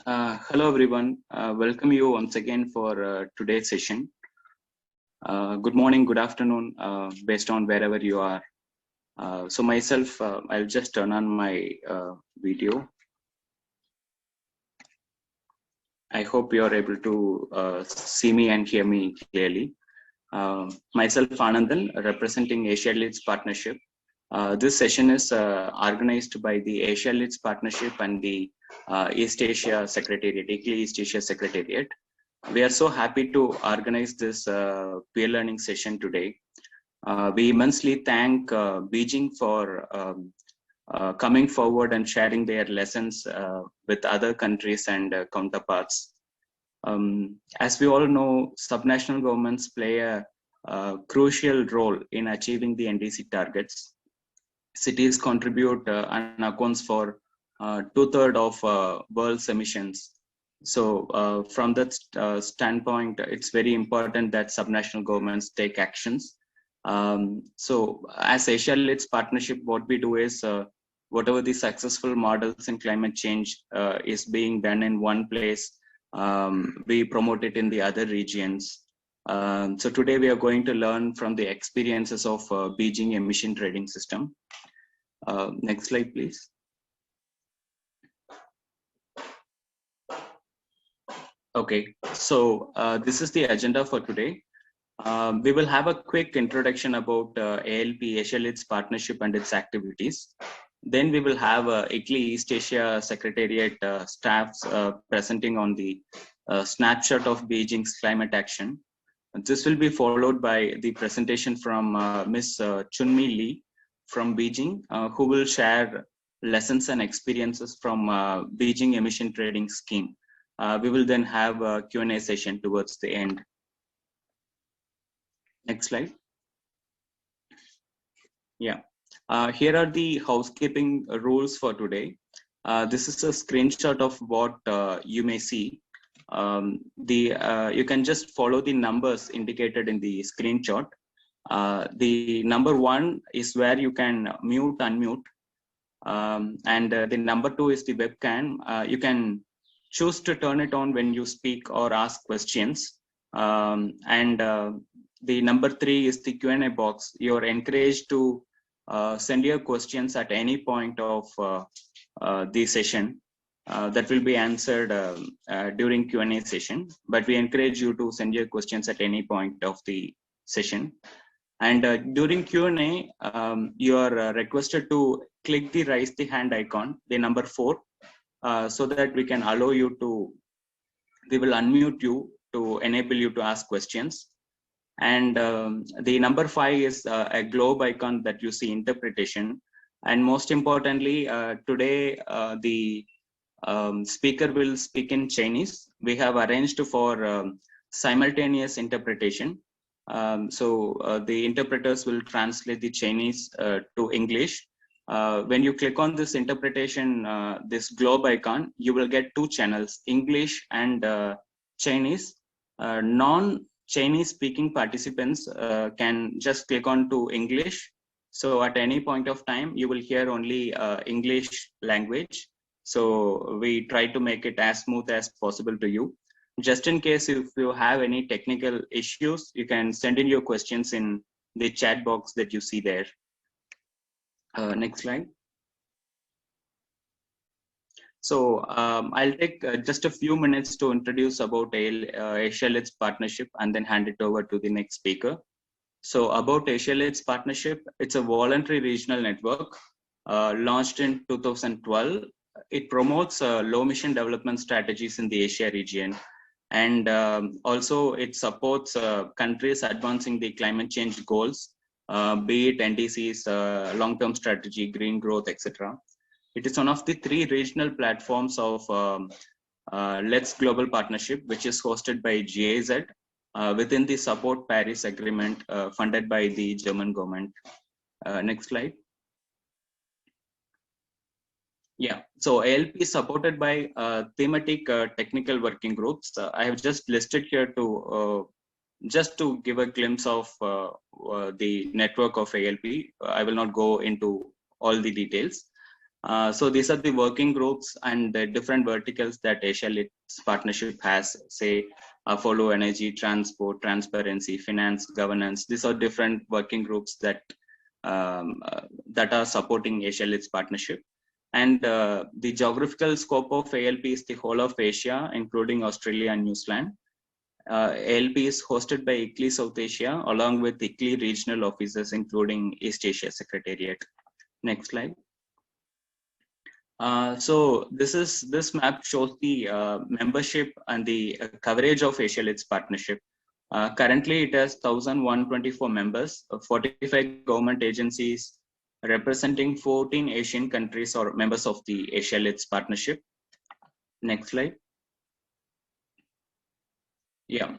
Hello everyone, welcome you once again for today's session. Good morning, good afternoon, based on wherever you are. So myself, I'll just turn on my video. I hope you are able to see me and hear me clearly. Myself, Anandan, representing Asia LEDS Partnership. This session is organized by the Asia LEDS Partnership and the East Asia Secretariat, East Asia Secretariat. We are so happy to organize this peer learning session today. We immensely thank Beijing for coming forward and sharing their lessons with other countries and counterparts. As we all know, subnational governments play a crucial role in achieving the NDC targets. Cities contribute and accounts for 2/3 of world's emissions. So from that standpoint, it's very important that subnational governments take actions. So as Asia LEDS Partnership, what we do is whatever the successful models in climate change is being done in one place, we promote it in the other regions. So today we are going to learn from the experiences of Beijing emission trading system. Next slide, please. Okay, so this is the agenda for today. We will have a quick introduction about ALP, Asia LEDS Partnership and its activities. Then we will have Italy East Asia Secretariat staffs presenting on the snapshot of Beijing's climate action. This will be followed by the presentation from Ms. Chunmi Lee from Beijing, who will share lessons and experiences from Beijing emission trading scheme. We will then have a Q&A session towards the end. Next slide. Yeah, here are the housekeeping rules for today. This is a screenshot of what you may see. You can just follow the numbers indicated in the screenshot. The number 1 is where you can mute, unmute. And the number 2 is the webcam. You can choose to turn it on when you speak or ask questions. The number 3 is the Q&A box. You're encouraged to send your questions at any point of the session. That will be answered during Q&A session, but we encourage you to send your questions at any point of the session. And during Q&A, you are requested to click the raise the hand icon, the number 4, so that we can allow you to, we will unmute you to enable you to ask questions. And the number 5 is a globe icon that you see interpretation. And most importantly, today the speaker will speak in Chinese. We have arranged for simultaneous interpretation. So the interpreters will translate the Chinese to English. When you click on this interpretation, this globe icon, you will get 2 channels, English and Chinese. Non-Chinese speaking participants can just click on to English. So at any point of time, you will hear only English language. So we try to make it as smooth as possible to you. Just in case if you have any technical issues, you can send in your questions in the chat box that you see there. Next slide. So I'll take just a few minutes to introduce about Asia LEDS Partnership and then hand it over to the next speaker. So about Asia LEDS Partnership, it's a voluntary regional network launched in 2012. It promotes low emission development strategies in the Asia region. And also it supports countries advancing the climate change goals, be it NDCs, long-term strategy, green growth, etc. It is one of the 3 regional platforms of LEDS Global Partnership, which is hosted by GIZ within the Support Paris Agreement funded by the German government. Next slide. Yeah, so ALP is supported by thematic technical working groups. I have just listed here to just to give a glimpse of the network of ALP. I will not go into all the details. So these are the working groups and the different verticals that Asia LEDS partnership has, say, follow energy, transport, transparency, finance, governance. These are different working groups that that are supporting Asia LEDS partnership. And the geographical scope of ALP is the whole of Asia, including Australia and New Zealand. ALP is hosted by ICLEI South Asia, along with ICLEI regional offices, including East Asia Secretariat. Next slide. So this map shows the membership and the coverage of Asia LEDS partnership. Currently, it has 1,124 members, 45 government agencies representing 14 Asian countries or members of the Asia LEDS partnership. Next slide. Yeah.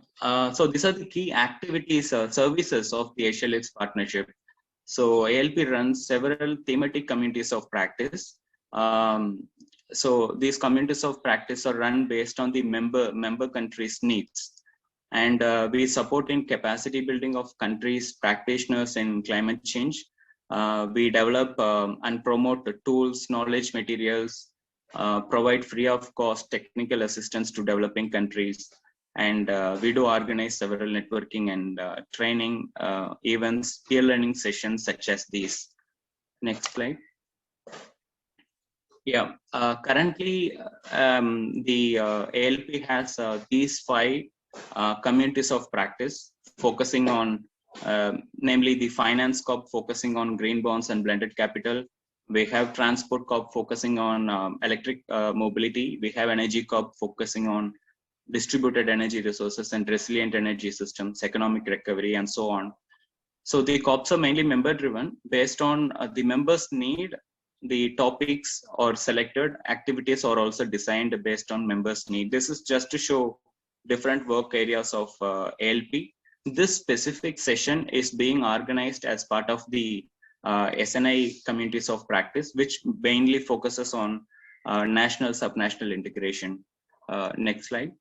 So these are the key activities, services of the Asia LEDS partnership. So ALP runs several thematic communities of practice. So these communities of practice are run based on the member countries' needs. And we support in capacity building of countries' practitioners in climate change. We develop and promote the tools, knowledge, materials, provide free of cost technical assistance to developing countries. And we do organize several networking and training events, peer learning sessions such as these. Next slide. Yeah, currently the ALP has these 5 communities of practice focusing on, namely the finance corp focusing on green bonds and blended capital. We have transport corp focusing on electric mobility. We have energy corp focusing on distributed energy resources and resilient energy systems, economic recovery, and so on. So the corps are mainly member driven. Based on the members' need, the topics or selected activities are also designed based on members' need. This is just to show different work areas of ALP. This specific session is being organized as part of the SNI communities of practice, which mainly focuses on national subnational integration. Next slide.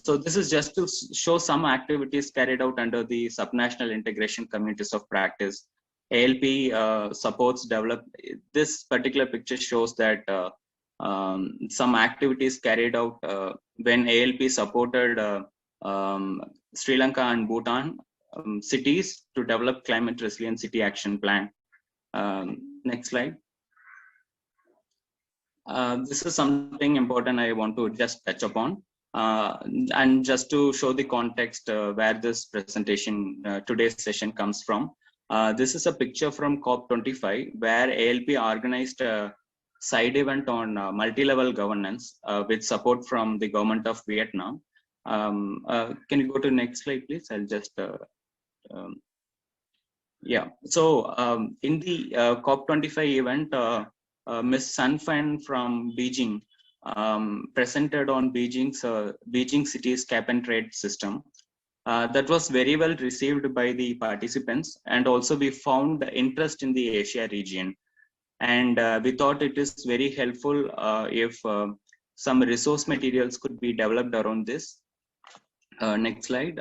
So this is just to show some activities carried out under the subnational integration communities of practice. ALP supports this particular picture shows that some activities carried out when ALP supported Sri Lanka and Bhutan cities to develop climate resilient city action plan. Next slide. This is something important I want to just touch upon. And just to show the context where this presentation, today's session comes from. This is a picture from COP25 where ALP organized a side event on multi-level governance with support from the government of Vietnam. Can you go to next slide, please? I'll just, yeah. So in the COP25 event, Ms. Sun Fan from Beijing presented on Beijing city's cap and trade system. That was very well received by the participants, and also we found interest in the Asia region. And we thought it is very helpful if some resource materials could be developed around this. Next slide.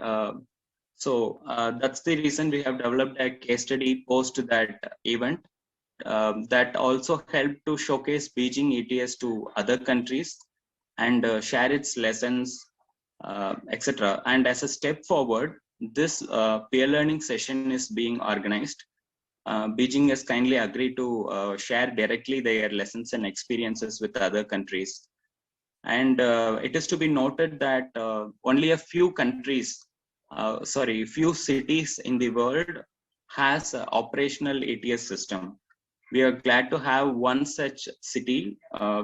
So that's the reason we have developed a case study post that event. That also helped to showcase Beijing ETS to other countries and share its lessons, etc. And as a step forward, this peer learning session is being organized. Beijing has kindly agreed to share directly their lessons and experiences with other countries. And it is to be noted that only a few countries, few cities in the world has an operational ETS system. We are glad to have one such city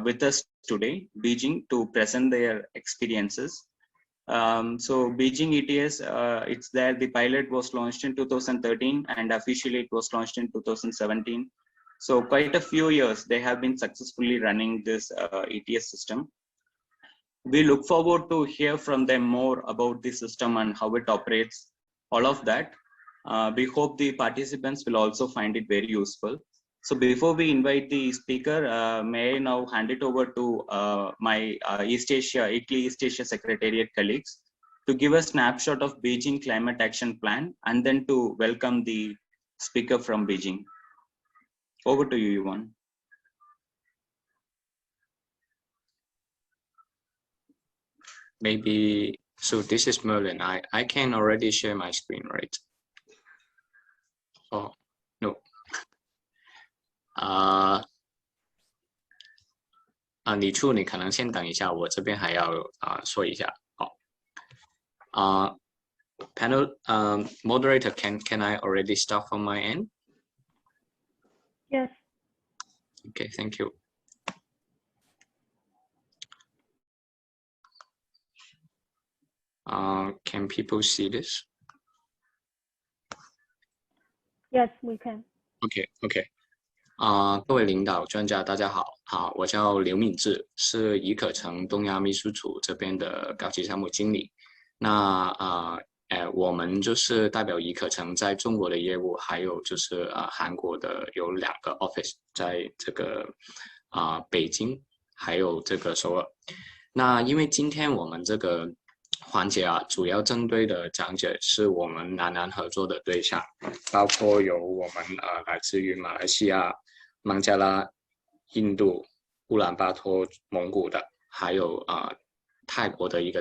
with us today, Beijing, to present their experiences. So Beijing ETS, it's there. The pilot was launched in 2013 and officially it was launched in 2017. So quite a few years they have been successfully running this ETS system. We look forward to hear from them more about the system and how it operates, all of that. We hope the participants will also find it very useful. So before we invite the speaker, may I now hand it over to my ICLEI East Asia Secretariat colleagues to give a snapshot of Beijing Climate Action Plan and then to welcome the speaker from Beijing. Over to you, Yuan. Maybe, so this is Merlin. I can already share my screen, right? Oh, no. 李处，你可能先等一下，我这边还要说一下。好，panel moderator, can I already start from my end? Yes. Okay, thank you. Can people see this? Yes, we can. Okay. 各位领导、专家，大家好。我叫刘敏志，是怡可城东亚秘书处这边的高级项目经理。那我们就是代表怡可城在中国的业务，还有就是韩国的有2个 office 在这个北京，还有这个首尔。那因为今天我们这个环节主要针对的讲解是我们南合作的对象，包括有我们来自于马来西亚、孟加拉、印度、乌兰巴托、蒙古的，还有泰国的一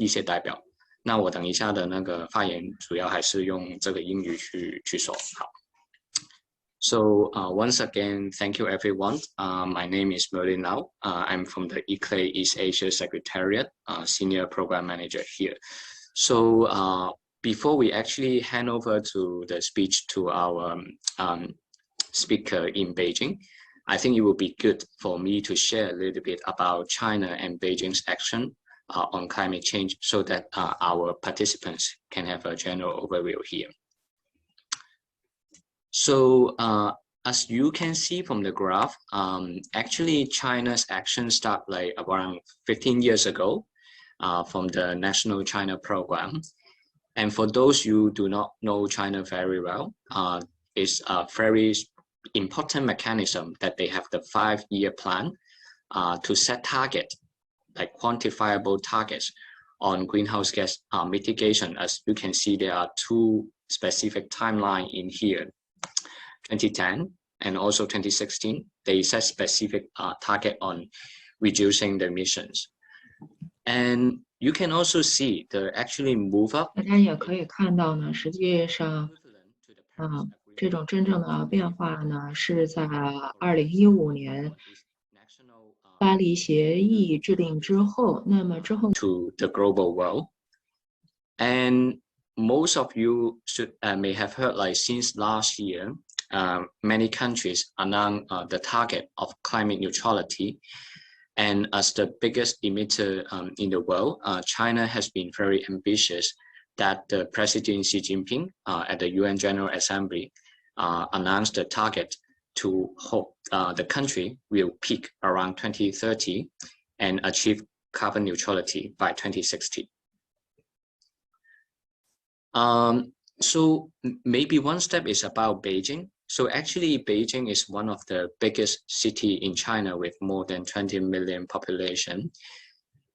些代表。那我等一下的那个发言主要还是用这个英语去说。好。So once again, thank you everyone. My name is Merlin Lau. I'm from the ICLEI East Asia Secretariat, Senior Program Manager here. So before we actually hand over to the speech to our speaker in Beijing, I think it would be good for me to share a little bit about China and Beijing's action on climate change so that our participants can have a general overview here. So as you can see from the graph, actually China's action started like around 15 years ago from the National China Program. And for those who do not know China very well, it's a very important mechanism that they have the 5-year plan to set target, like quantifiable targets on greenhouse gas mitigation. As you can see, there are 2 specific timelines in here. 2010 and also 2016, they set specific target on reducing the emissions. And you can also see the actually move up. 大家也可以看到呢，实际上，这种真正的变化呢，是在2015年巴黎协议制定之后。那么之后 to the global world, and most of you may have heard like since last year, many countries announced the target of climate neutrality. And as the biggest emitter in the world, China has been very ambitious that the President Xi Jinping at the UN General Assembly announced the target to hope the country will peak around 2030 and achieve carbon neutrality by 2060. So maybe one step is about Beijing. So actually Beijing is one of the biggest city in China with more than 20 million population.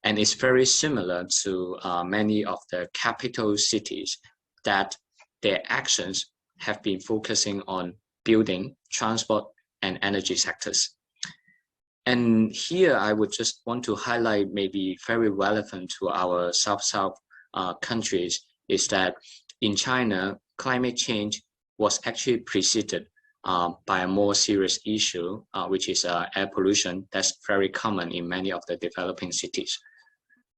And it's very similar to many of the capital cities that their actions have been focusing on building, transport, and energy sectors. And here I would just want to highlight maybe very relevant to our South-South countries is that in China, climate change was actually preceded by a more serious issue, which is air pollution. That's very common in many of the developing cities.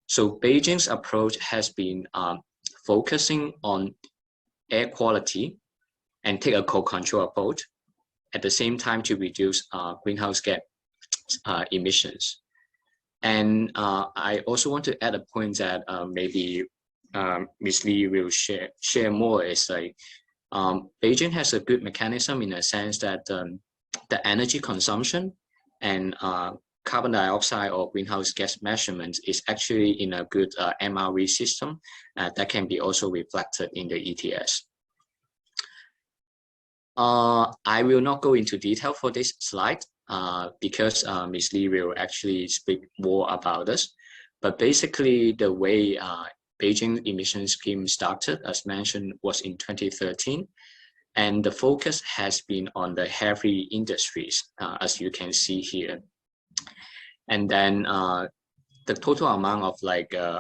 So Beijing's approach has been focusing on air quality and take a co-control approach, at the same time to reduce greenhouse gas emissions. And I also want to add a point that maybe Ms. Lee will share more is like Beijing has a good mechanism in a sense that the energy consumption and carbon dioxide or greenhouse gas measurements is actually in a good MRV system that can be also reflected in the ETS. I will not go into detail for this slide because Ms. Lee will actually speak more about this. But basically the way Beijing emission scheme started, as mentioned, was in 2013. And the focus has been on the heavy industries, as you can see here. And then the total amount of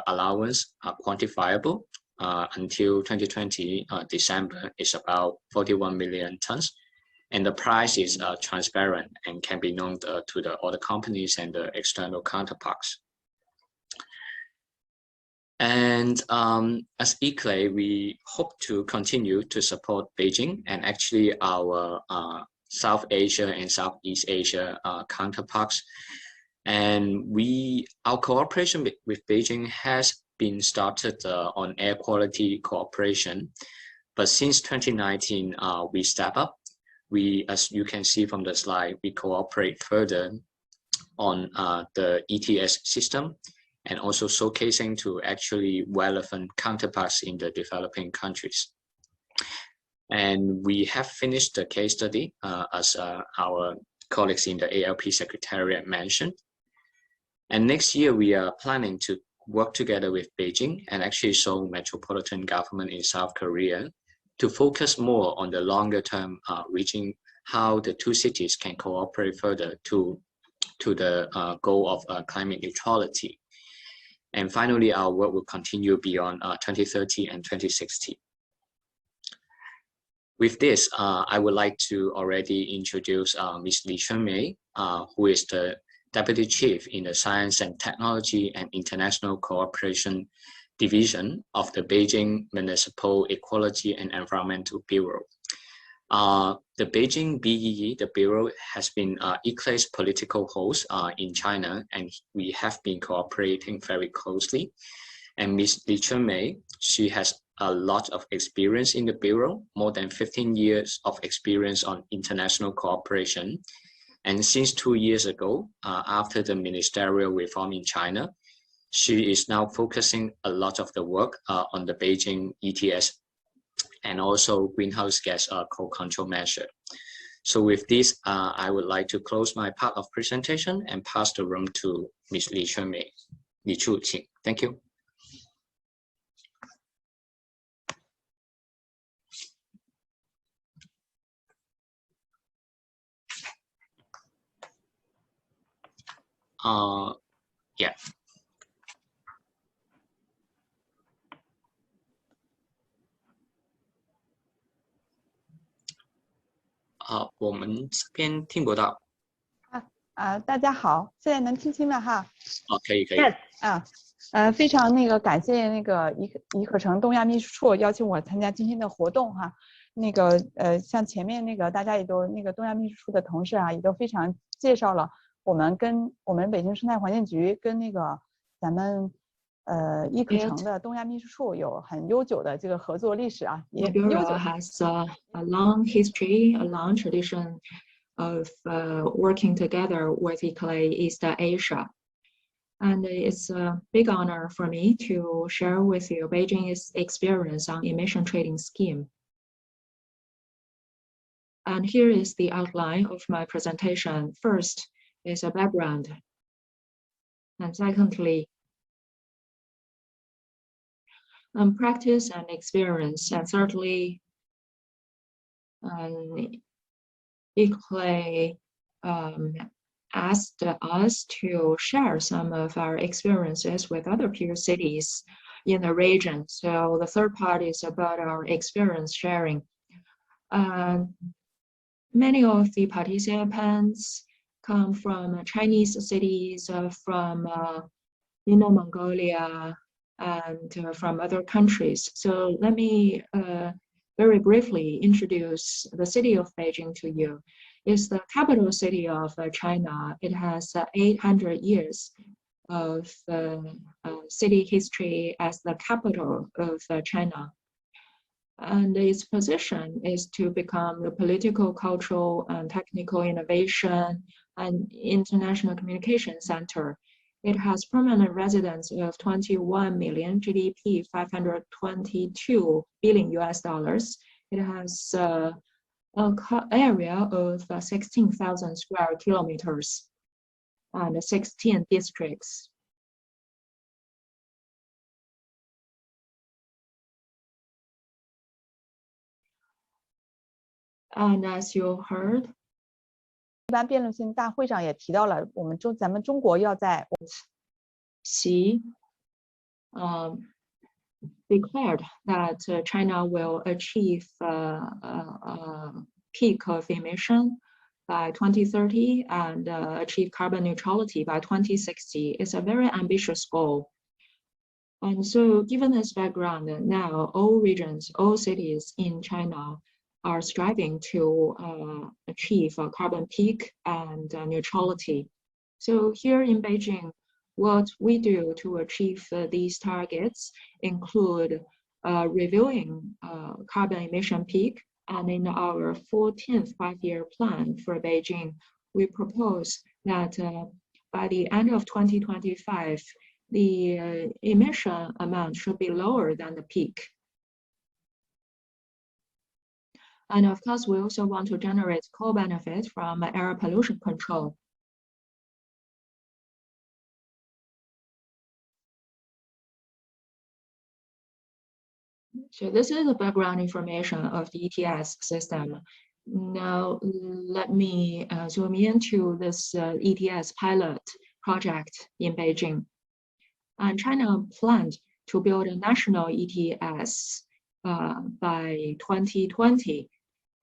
allowance are quantifiable. Until 2020 December is about 41 million tons. And the price is transparent and can be known to the other companies and the external counterparts. And as eClay, we hope to continue to support Beijing and actually our South Asia and Southeast Asia counterparts. And our cooperation with Beijing has been started on air quality cooperation. But since 2019, we step up. As you can see from the slide, we cooperate further on the ETS system and also showcasing to actually relevant counterparts in the developing countries. And we have finished the case study as our colleagues in the ALP Secretariat mentioned. And next year, we are planning to work together with Beijing and actually Seoul Metropolitan Government in South Korea to focus more on the longer term, reaching how the two cities can cooperate further to the goal of climate neutrality. And finally, our work will continue beyond 2030 and 2060. With this, I would like to already introduce Ms. Li Chunmei, who is the Deputy Chief in the Science and Technology and International Cooperation Division of the Beijing Municipal Equality and Environmental Bureau. The Beijing BEE, the Bureau, has been eClay's political host in China, and we have been cooperating very closely. And Ms. Li Chunmei, she has a lot of experience in the Bureau, more than 15 years of experience on international cooperation. And since 2 years ago, after the ministerial reform in China, she is now focusing a lot of the work on the Beijing ETS and also greenhouse gas co-control measure. So with this, I would like to close my part of presentation and pass the room to Ms. Li Chunmei. Li Chu, thank you. Yeah. 我们这边听不到。大家好，现在能听清了哈？可以。非常感谢宜可城东亚秘书处邀请我参加今天的活动哈。像前面大家也都东亚秘书处的同事也都非常介绍了我们北京生態環境局跟咱们宜可城的东亚秘书处有很悠久的这个合作历史啊，也悠久。 Bureau has a long history, a long tradition of working together with eClay East Asia. And it's a big honor for me to share with you Beijing's experience on emission trading scheme. And here is the outline of my presentation. First is a background. And secondly, practice and experience. And thirdly, eClay asked us to share some of our experiences with other peer cities in the region. So the third part is about our experience sharing. Many of the participants come from Chinese cities, from Inner Mongolia, and from other countries. So let me very briefly introduce the city of Beijing to you. It's the capital city of China. It has 800 years of city history as the capital of China. And its position is to become the political, cultural, and technical innovation and international communication center. It has permanent residents of 21 million, GDP 522 billion US dollars. It has an area of 16,000 square kilometers and 16 districts. And as you heard, 一般辩论性大会上也提到了，咱们中国要在 Xi declared that China will achieve peak of emission by 2030 and achieve carbon neutrality by 2060. It's a very ambitious goal. And so given this background, now all regions, all cities in China are striving to achieve a carbon peak and neutrality. So here in Beijing, what we do to achieve these targets include reviewing carbon emission peak. And in our 14th five-year plan for Beijing, we propose that by the end of 2025, the emission amount should be lower than the peak. And of course, we also want to generate co-benefits from air pollution control. So this is the background information of the ETS system. Now, let me zoom into this ETS pilot project in Beijing. And China planned to build a national ETS by 2020.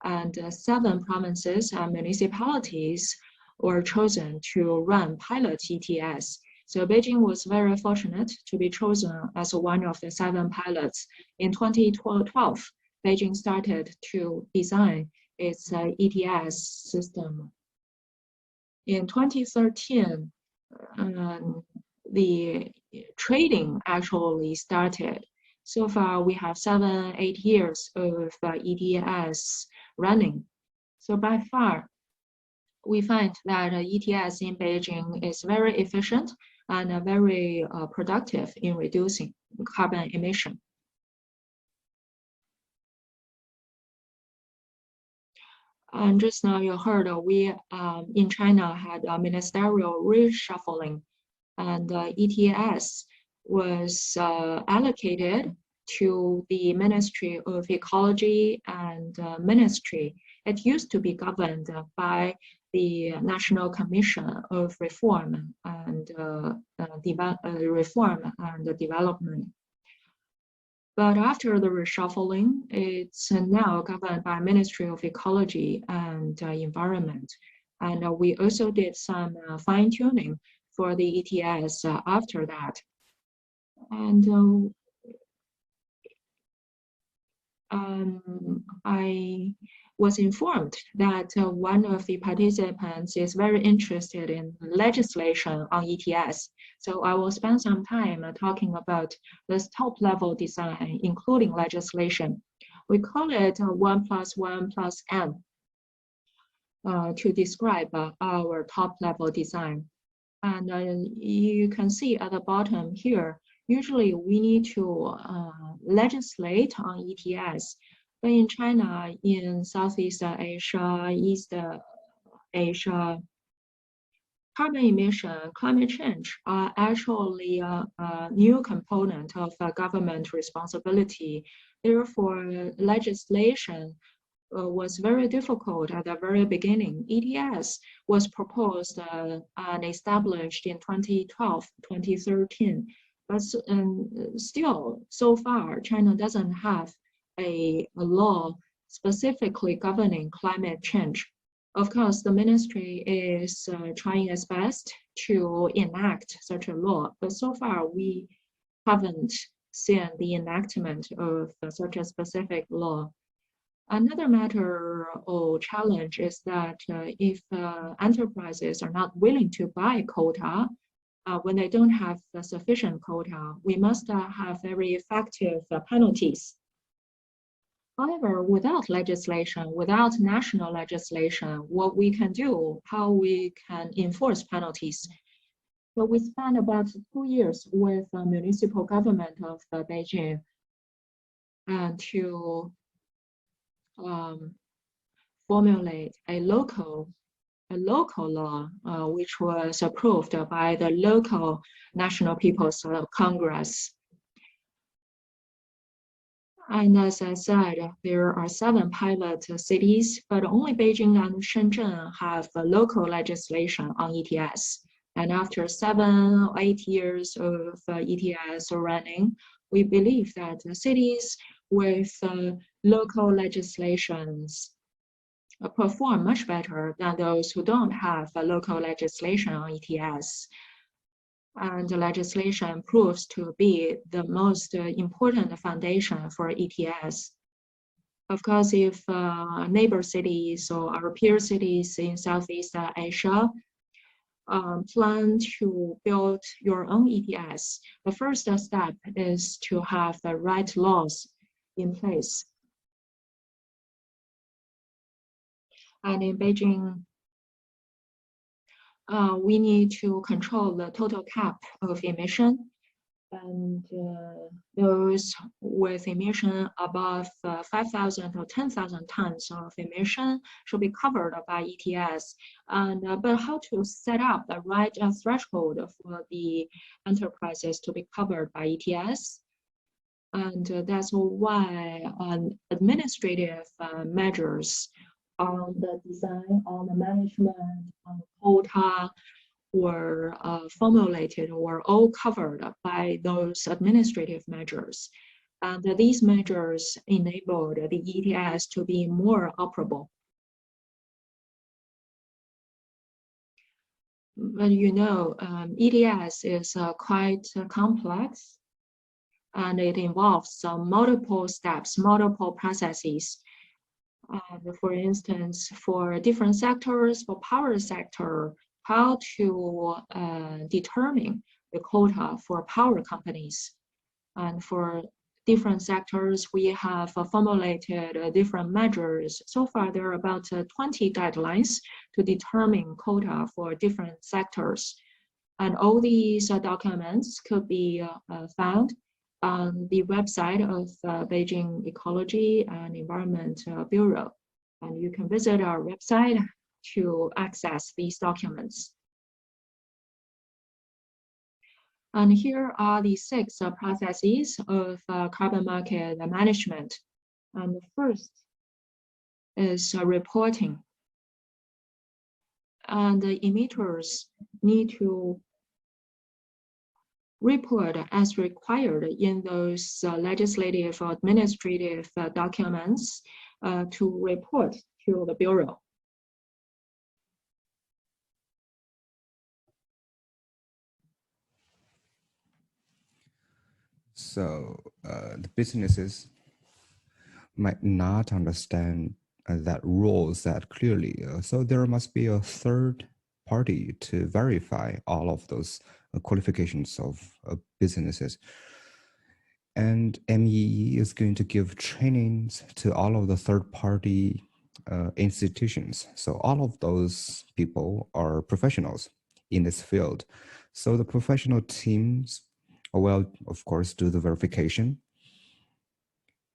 And 7 provinces and municipalities were chosen to run pilot ETS. So Beijing was very fortunate to be chosen as one of the 7 pilots. In 2012, Beijing started to design its ETS system. In 2013, the trading actually started. So far, we have 7-8 years of ETS running. So by far, we find that ETS in Beijing is very efficient and very productive in reducing carbon emission. And just now you heard we in China had a ministerial reshuffling, and ETS was allocated to the Ministry of Ecology and Ministry. It used to be governed by the National Commission of Reform and Development. But after the reshuffling, it's now governed by Ministry of Ecology and Environment. And we also did some fine-tuning for the ETS after that. And I was informed that one of the participants is very interested in legislation on ETS. So I will spend some time talking about this top-level design, including legislation. We call it 1+1+N to describe our top-level design. And you can see at the bottom here, usually we need to legislate on ETS, but in China, in Southeast Asia, East Asia, carbon emission, climate change are actually a new component of government responsibility. Therefore, legislation was very difficult at the very beginning. ETS was proposed and established in 2012, 2013. But still, so far, China doesn't have a law specifically governing climate change. Of course, the ministry is trying its best to enact such a law, but so far we haven't seen the enactment of such a specific law. Another matter or challenge is that if enterprises are not willing to buy quota, when they don't have sufficient quota, we must have very effective penalties. However, without legislation, without national legislation, what we can do, how we can enforce penalties. So we spent about 2 years with the municipal government of Beijing to formulate a local law, which was approved by the local National People's Congress. And as I said, there are 7 pilot cities, but only Beijing and Shenzhen have local legislation on ETS. And after 7 or 8 years of ETS running, we believe that cities with local legislations perform much better than those who don't have local legislation on ETS. And the legislation proves to be the most important foundation for ETS. Of course, if neighbor cities or our peer cities in Southeast Asia plan to build your own ETS, the first step is to have the right laws in place. And in Beijing, we need to control the total cap of emission, and those with emission above 5,000 or 10,000 tons of emission should be covered by ETS. And but how to set up the right threshold for the enterprises to be covered by ETS? And that's why administrative measures on the design, on the management, on quota were formulated or all covered by those administrative measures. And these measures enabled the ETS to be more operable. But you know, ETS is quite complex, and it involves multiple steps, multiple processes. For instance, for different sectors, for power sector, how to determine the quota for power companies. And for different sectors, we have formulated different measures. So far, there are about 20 guidelines to determine quota for different sectors. And all these documents could be found on the website of Beijing Ecology and Environment Bureau. And you can visit our website to access these documents. And here are the 6 processes of carbon market management. And the first is reporting. And the emitters need to report as required in those legislative or administrative documents to report to the Bureau. So the businesses might not understand that rules that clearly. So there must be a third party to verify all of those qualifications of businesses. And MEE is going to give trainings to all of the third party institutions. So all of those people are professionals in this field. So the professional teams will, of course, do the verification.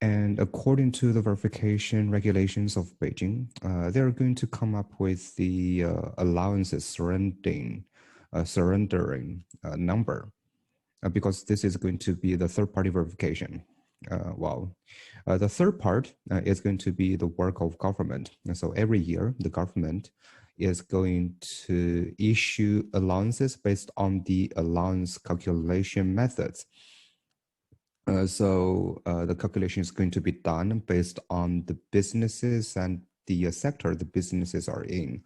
And according to the verification regulations of Beijing, they're going to come up with the allowances surrendering number, because this is going to be the third-party verification. The third part is going to be the work of government. And so every year, the government is going to issue allowances based on the allowance calculation methods. The calculation is going to be done based on the businesses and the sector the businesses are in.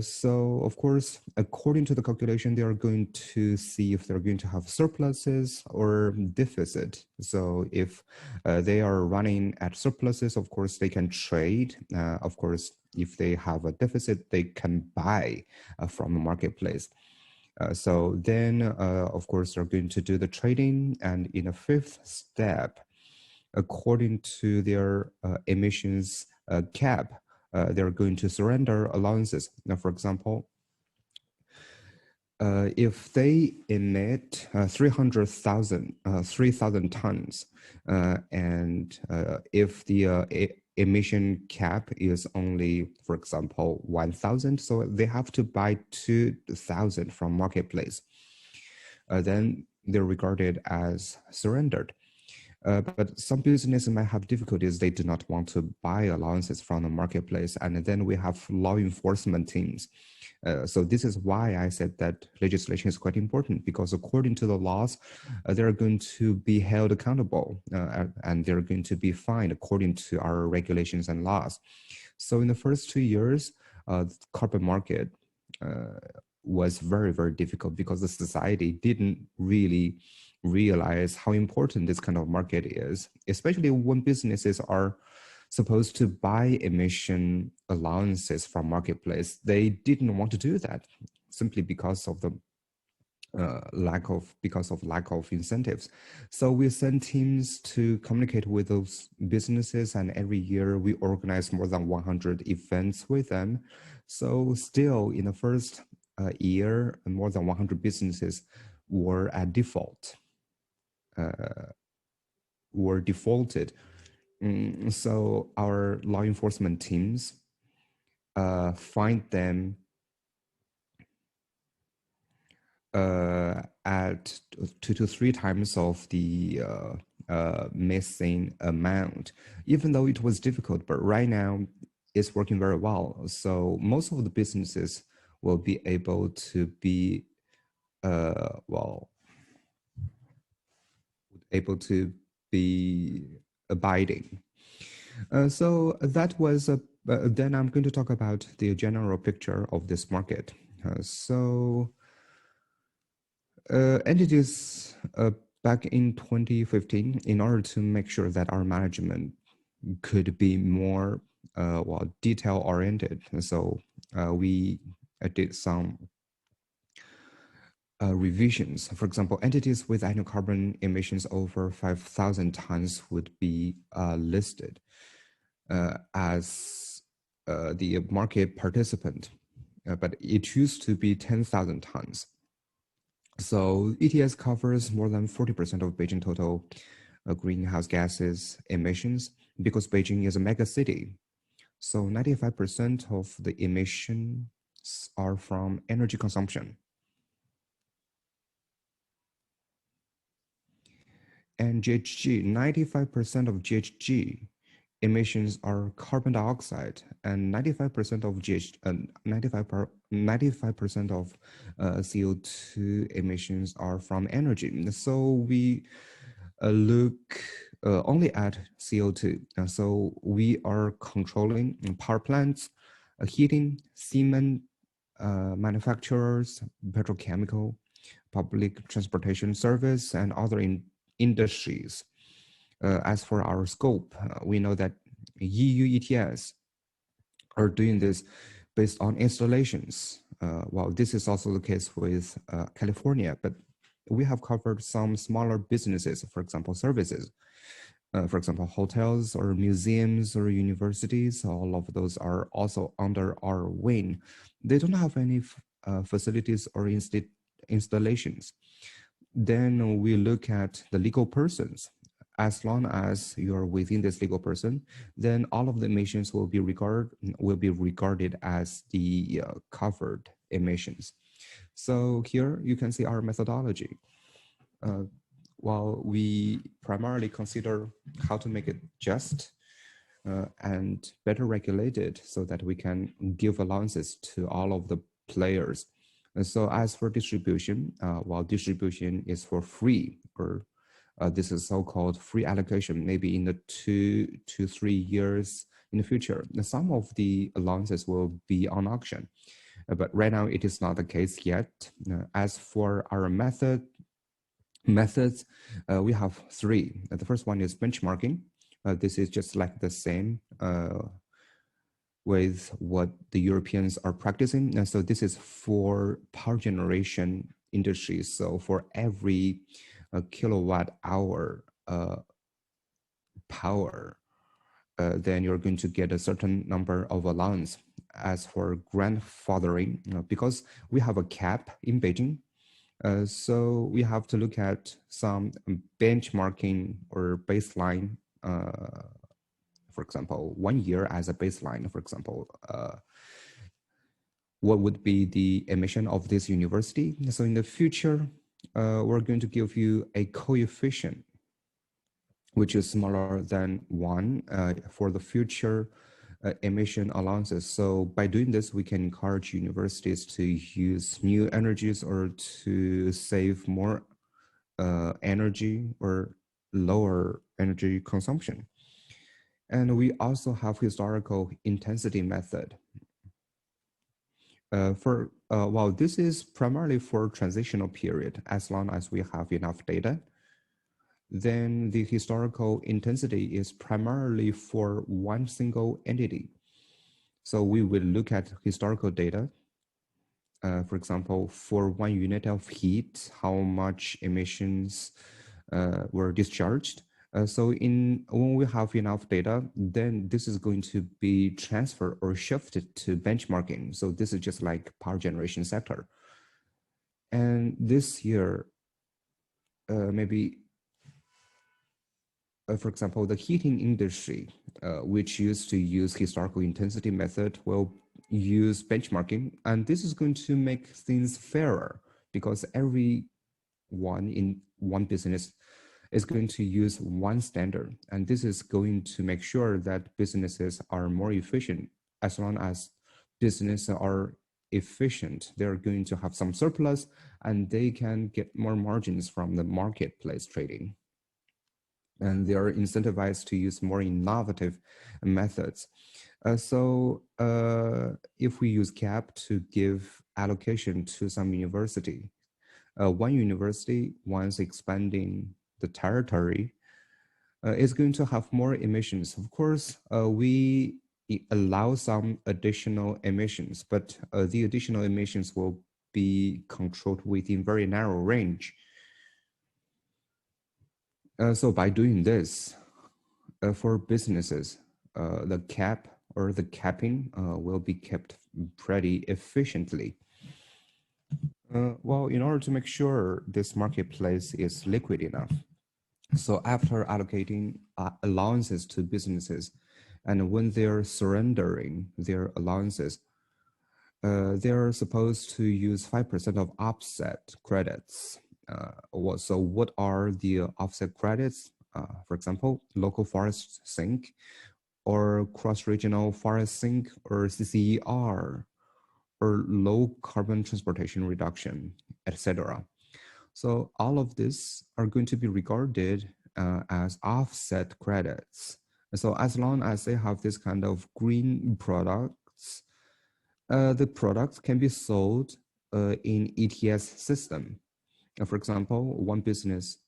So of course, according to the calculation, they are going to see if they're going to have surpluses or deficit. So if they are running at surpluses, of course, they can trade. Of course, if they have a deficit, they can buy from the marketplace. So then, of course, they're going to do the trading. And in a 5th step, according to their emissions cap, they're going to surrender allowances. Now, for example, if they emit 3,000 tons, and if the emission cap is only, for example, 1,000, so they have to buy 2,000 from marketplace. Then they're regarded as surrendered. But some businesses might have difficulties. They do not want to buy allowances from the marketplace. And then we have law enforcement teams. So this is why I said that legislation is quite important, because according to the laws, they're going to be held accountable and they're going to be fined according to our regulations and laws. So in the first 2 years, the carbon market was very, very difficult because the society didn't really realize how important this kind of market is, especially when businesses are supposed to buy emission allowances from marketplace. They didn't want to do that simply because of the lack of incentives. So we send teams to communicate with those businesses, and every year we organize more than 100 events with them. So still in the first year, more than 100 businesses were at default, were defaulted. So our law enforcement teams find them at 2 to 3 times of the missing amount, even though it was difficult. But right now, it's working very well. So most of the businesses will be able to be abiding. So that was then I'm going to talk about the general picture of this market. Entities back in 2015, in order to make sure that our management could be more detail oriented, so we did some revisions. For example, entities with annual carbon emissions over 5,000 tons would be listed as the market participant, but it used to be 10,000 tons. So ETS covers more than 40% of Beijing total greenhouse gases emissions, because Beijing is a mega city. So 95% of the emissions are from energy consumption. And GHG, 95% of GHG emissions are carbon dioxide, and 95% of 95% of CO2 emissions are from energy. So we look only at CO2. So we are controlling power plants, heating, cement manufacturers, petrochemical, public transportation service, and other industries. As for our scope, we know that EU ETS are doing this based on installations. Well, this is also the case with California, but we have covered some smaller businesses, for example, services. For example, hotels or museums or universities, all of those are also under our wing. They don't have any facilities or installations. Then we look at the legal persons. As long as you're within this legal person, then all of the emissions will be regarded as the covered emissions. So here you can see our methodology. While we primarily consider how to make it just and better regulated so that we can give allowances to all of the players. And so as for distribution, while distribution is for free, or this is so-called free allocation, maybe in the 2 to 3 years in the future, some of the allowances will be on auction. But right now it is not the case yet. As for our methods, we have 3. The first one is benchmarking. This is just like the same with what the Europeans are practicing. And so this is for power generation industries. So for every kilowatt hour power, then you're going to get a certain number of allowance. As for grandfathering, because we have a cap in Beijing, so we have to look at some benchmarking or baseline, for example, 1 year as a baseline. For example, what would be the emission of this university? So in the future, we're going to give you a coefficient which is smaller than 1 for the future emission allowances. So by doing this, we can encourage universities to use new energies or to save more energy or lower energy consumption. And we also have historical intensity method. While this is primarily for transitional period, as long as we have enough data, then the historical intensity is primarily for one single entity. So we will look at historical data. For example, for 1 unit of heat, how much emissions were discharged. So when we have enough data, then this is going to be transferred or shifted to benchmarking. So this is just like power generation sector. And this year, maybe, for example, the heating industry, which used to use historical intensity method, will use benchmarking. And this is going to make things fairer because everyone in one business is going to use one standard. And this is going to make sure that businesses are more efficient. As long as businesses are efficient, they're going to have some surplus and they can get more margins from the marketplace trading. And they are incentivized to use more innovative methods. If we use CAP to give allocation to some university, one university, once expanding the territory, is going to have more emissions. Of course, we allow some additional emissions, but the additional emissions will be controlled within very narrow range. So by doing this, for businesses, the cap or the capping will be kept pretty efficiently. Well, in order to make sure this marketplace is liquid enough, so after allocating allowances to businesses, and when they're surrendering their allowances, they're supposed to use 5% of offset credits. So what are the offset credits? For example, local forest sink, or cross-regional forest sink, or CCER, or low carbon transportation reduction, etc. So all of these are going to be regarded as offset credits. So as long as they have this kind of green products, the products can be sold in ETS system. For example, one business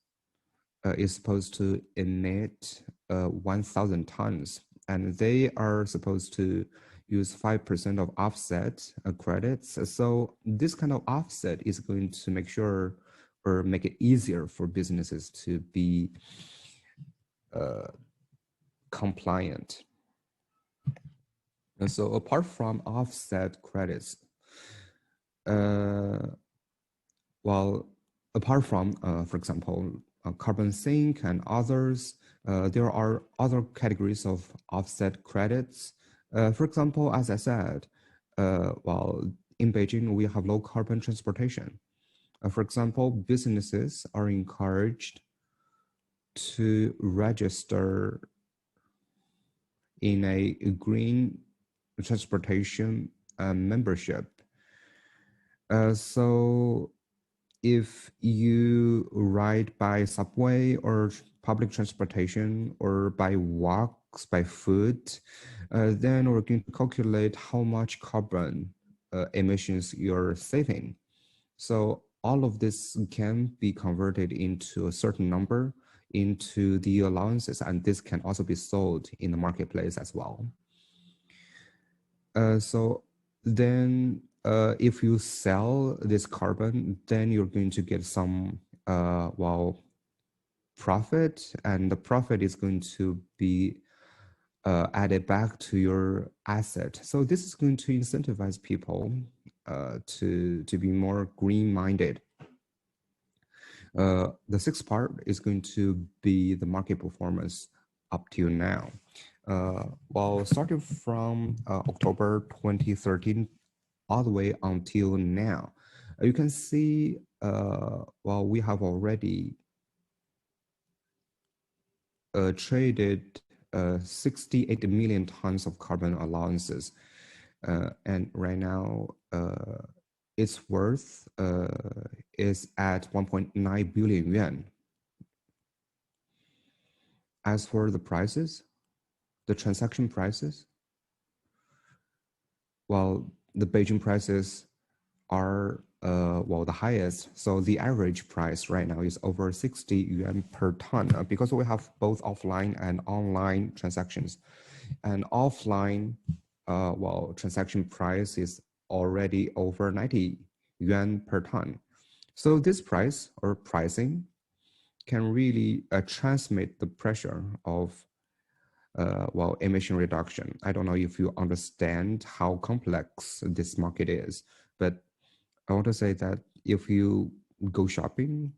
is supposed to emit 1,000 tons, and they are supposed to use 5% of offset credits. So this kind of offset is going to make sure or make it easier for businesses to be compliant. And so apart from offset credits, well, apart from, for example, carbon sink and others, there are other categories of offset credits. For example, as I said, well, in Beijing, we have low carbon transportation. For example, businesses are encouraged to register in a green transportation membership. So if you ride by subway or public transportation or by walks, by foot, then we're going to calculate how much carbon emissions you're saving. So all of this can be converted into a certain number into the allowances, and this can also be sold in the marketplace as well. So then if you sell this carbon, then you're going to get some, well, profit, and the profit is going to be added back to your asset. So this is going to incentivize people to be more green-minded. The sixth part is going to be the market performance up to now. Well, starting from October 2013 all the way until now, you can see, well, we have already traded 68 million tons of carbon allowances, and right now its worth is at 1.9 billion yuan. As for the prices, the transaction prices, well, the Beijing prices are well, the highest. So the average price right now is over 60 yuan per ton, because we have both offline and online transactions. And offline, well, transaction price is already over 90 yuan per ton. So this price or pricing can really transmit the pressure of well, emission reduction. I don't know if you understand how complex this market is, but I want to say that if you go shopping,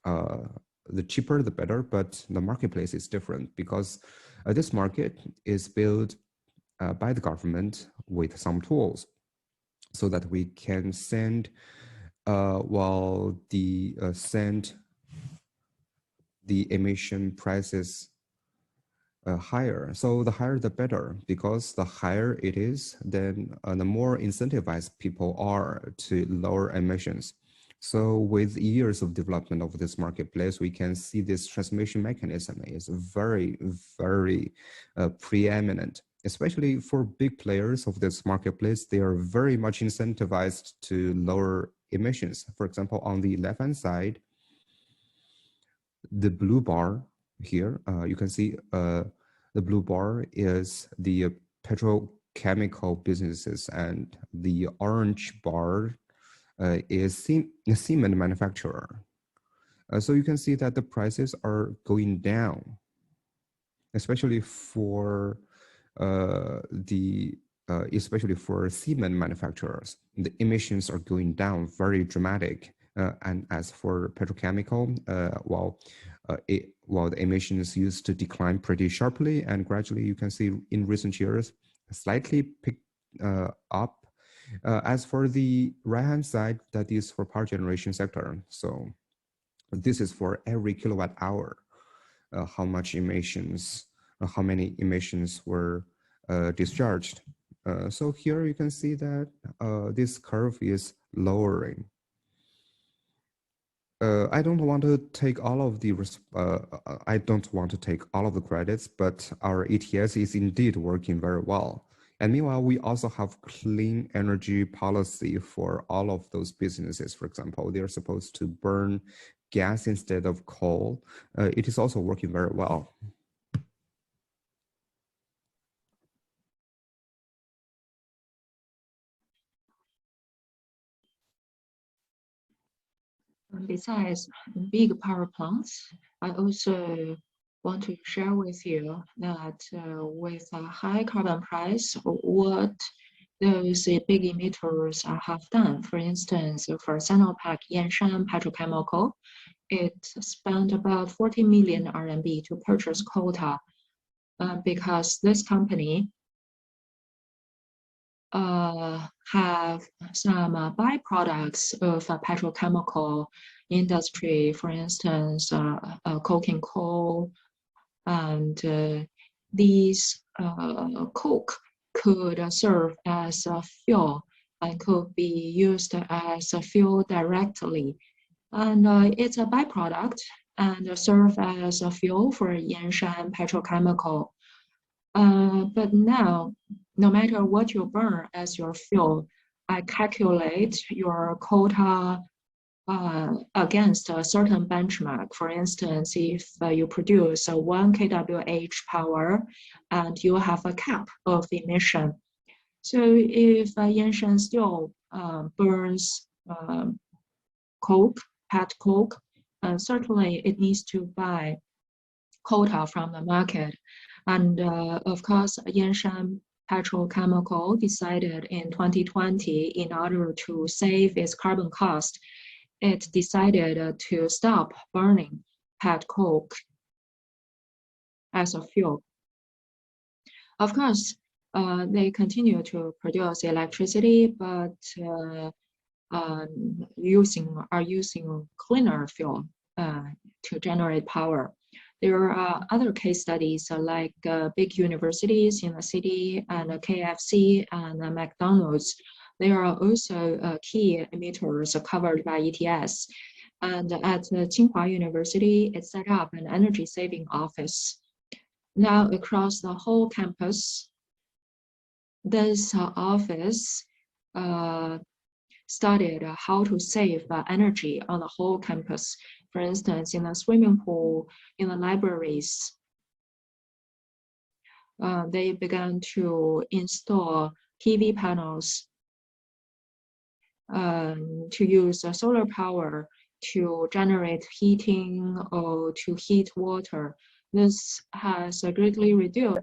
the cheaper the better, but the marketplace is different because this market is built by the government with some tools so that we can send send the emission prices higher. So the higher the better, because the higher it is, then the more incentivized people are to lower emissions. So with years of development of this marketplace, we can see this transmission mechanism is very, very preeminent, especially for big players of this marketplace. They are very much incentivized to lower emissions. For example, on the left-hand side, the blue bar here, you can see the blue bar is the petrochemical businesses, and the orange bar is cement manufacturer. So you can see that the prices are going down, especially for especially for cement manufacturers. The emissions are going down very dramatic. And as for petrochemical, the emissions used to decline pretty sharply, and gradually you can see in recent years slightly picked up. As for the right-hand side, that is for power generation sector. So this is for every kilowatt hour, how much emissions, how many emissions were discharged. So here you can see that this curve is lowering. I don't want to take all of the credits, but our ETS is indeed working very well. And meanwhile, we also have clean energy policy for all of those businesses. For example, they're supposed to burn gas instead of coal. It is also working very well. Besides big power plants, I also want to share with you that with a high carbon price, what those big emitters have done. For instance, for Sinopec Yanshan Petrochemical, it spent about 40 million RMB to purchase quota because this company have some byproducts of petrochemical industry, for instance, coking coal, and these coke could serve as a fuel and could be used as a fuel directly. And it's a byproduct and serve as a fuel for Yanshan Petrochemical. But now, no matter what you burn as your fuel, I calculate your quota against a certain benchmark. For instance, if you produce 1 kWh power and you have a cap of emission. So if Yanshan still burns coke, pet coke, certainly it needs to buy quota from the market. And of course, Yanshan Petrochemical decided in 2020, in order to save its carbon cost, it decided to stop burning pet coke as a fuel. Of course, they continue to produce electricity, but are using cleaner fuel to generate power. There are other case studies like big universities in the city and KFC and McDonald's. They are also key emitters covered by ETS. And at Tsinghua University, it set up an energy saving office. Now across the whole campus, this office studied how to save energy on the whole campus. For instance, in the swimming pool, in the libraries, they began to install PV panels to use solar power to generate heating or to heat water. This has greatly reduced.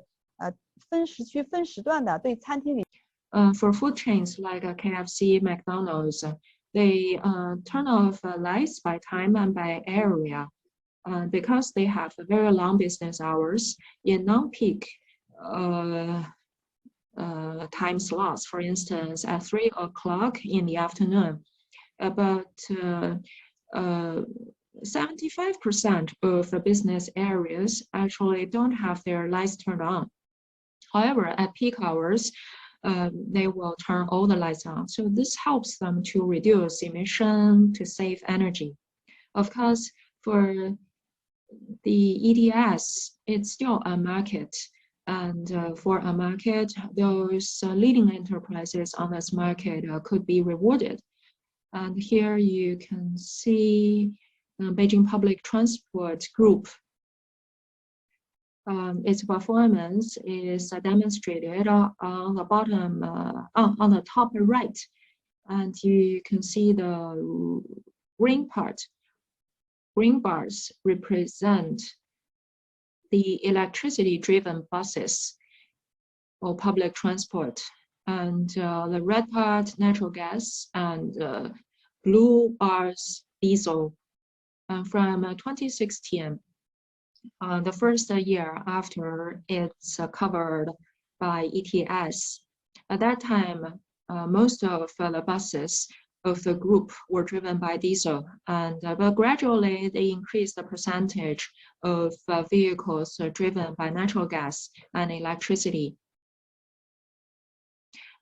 分时区、分时段的对餐厅里。For food chains like KFC, McDonald's, they turn off lights by time and by area because they have very long business hours in non-peak time slots. For instance, at 3 o'clock in the afternoon, about 75% of the business areas actually don't have their lights turned on. However, at peak hours, they will turn all the lights on. So this helps them to reduce emission, to save energy. Of course, for the ETS, it's still a market. And for a market, those leading enterprises on this market could be rewarded. And here you can see Beijing Public Transport Group. Its performance is demonstrated on the bottom, on the top right. And you can see the green part. Green bars represent the electricity-driven buses or public transport. And the red part, natural gas, and blue bars, diesel. From 2016, the first year after it's covered by ETS. At that time, most of the buses of the group were driven by diesel, and but gradually they increased the percentage of vehicles driven by natural gas and electricity.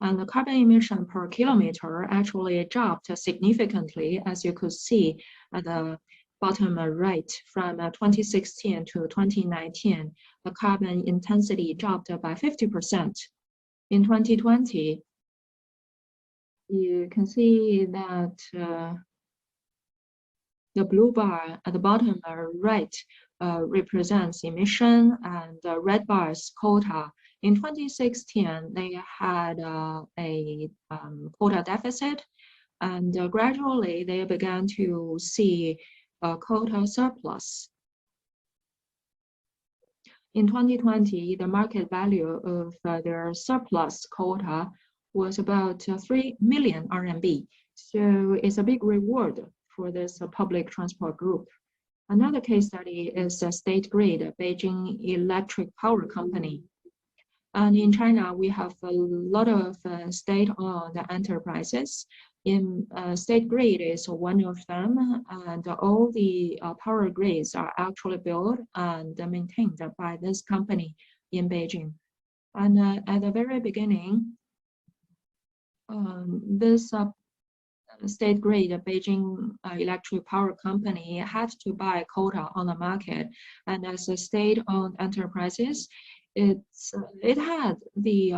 And the carbon emission per kilometer actually dropped significantly, as you could see at the bottom right. From 2016 to 2019, the carbon intensity dropped by 50%. In 2020, you can see that the blue bar at the bottom right represents emission, and the red bar's quota. In 2016, they had a quota deficit, and gradually they began to see a quota surplus. In 2020, the market value of their surplus quota was about 3 million RMB. So it's a big reward for this public transport group. Another case study is State Grid, Beijing Electric Power Company. And in China, we have a lot of state-owned enterprises. State Grid is one of them, and all the power grids are actually built and maintained by this company in Beijing. And at the very beginning, this State Grid, Beijing Electric Power Company, had to buy quota on the market. And as a state-owned enterprises, it had the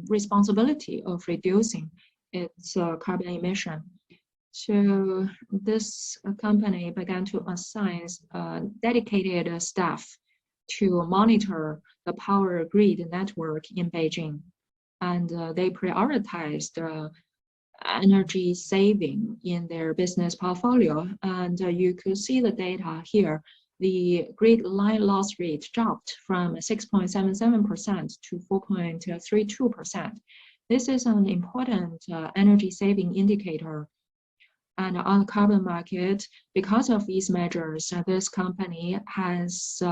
responsibility of reducing its carbon emission. So this company began to assign dedicated staff to monitor the power grid network in Beijing. And they prioritized energy saving in their business portfolio. And you could see the data here. The grid line loss rate dropped from 6.77% to 4.32%. This is an important energy saving indicator. And on the carbon market, because of these measures, this company has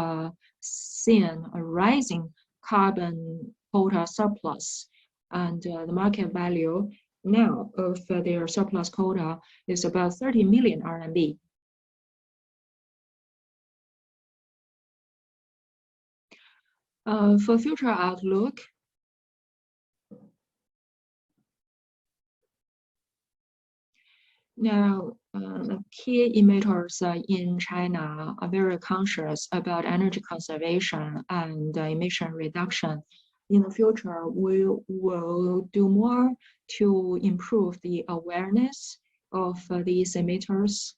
seen a rising carbon quota surplus. And the market value now of their surplus quota is about 30 million RMB. For future outlook, now, the key emitters in China are very conscious about energy conservation and emission reduction. In the future, we will do more to improve the awareness of these emitters,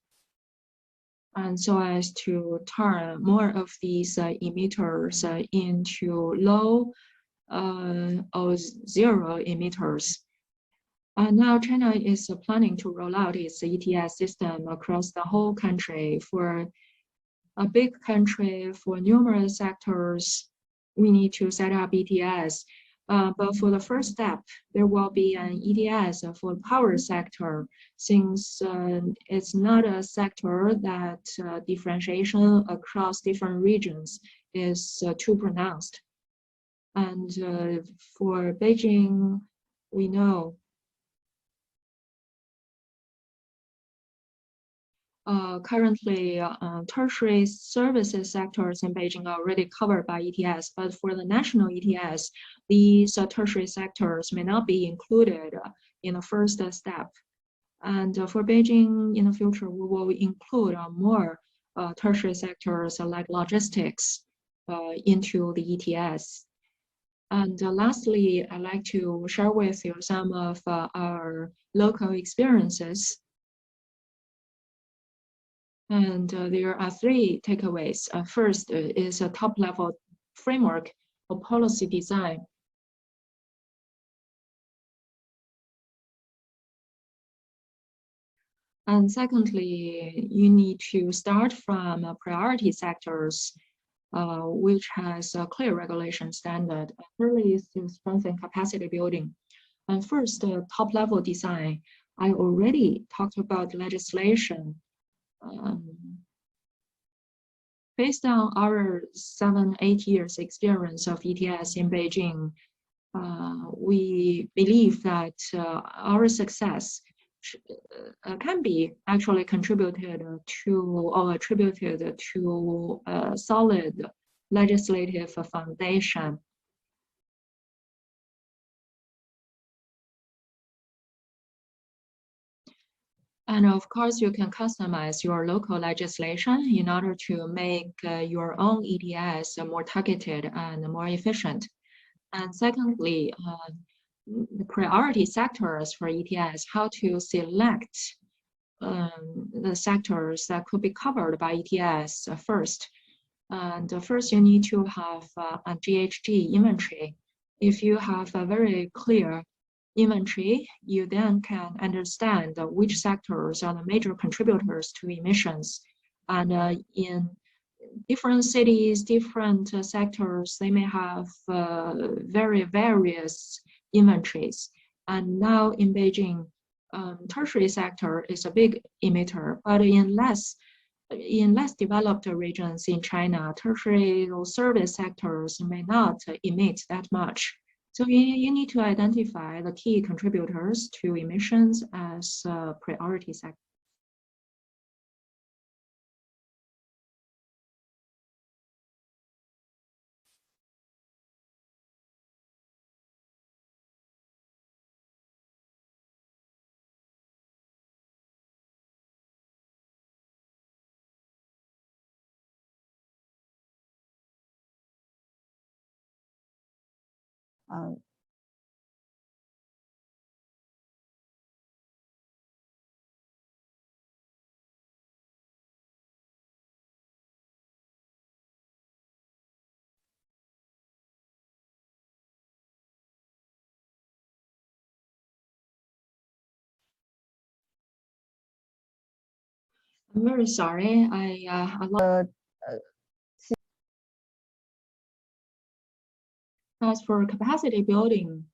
and so as to turn more of these emitters into low or zero emitters. Now China is planning to roll out its ETS system across the whole country. For a big country, for numerous sectors, we need to set up ETS. But for the first step, there will be an ETS for the power sector, since it's not a sector that differentiation across different regions is too pronounced. And for Beijing, we know currently, tertiary services sectors in Beijing are already covered by ETS, but for the national ETS, these tertiary sectors may not be included in the first step. And for Beijing in the future, we will include more tertiary sectors like logistics into the ETS. And lastly, I'd like to share with you some of our local experiences. And there are three takeaways. First is a top-level framework of policy design. And secondly, you need to start from priority sectors, which has a clear regulation standard. Thirdly is to strengthen capacity building. And first, top-level design. I already talked about legislation. Based on our 7-8 years experience of ETS in Beijing, we believe that our success can be actually contributed to or attributed to a solid legislative foundation. And of course, you can customize your local legislation in order to make your own ETS more targeted and more efficient. And secondly, the priority sectors for ETS, how to select the sectors that could be covered by ETS first. And first, you need to have a GHG inventory. If you have a very clear inventory, you then can understand which sectors are the major contributors to emissions. And in different cities, different sectors, they may have very various inventories. And now in Beijing, tertiary sector is a big emitter, but in less developed regions in China, tertiary service sectors may not emit that much. So you need to identify the key contributors to emissions as priority sectors. I'm very sorry. As for capacity building,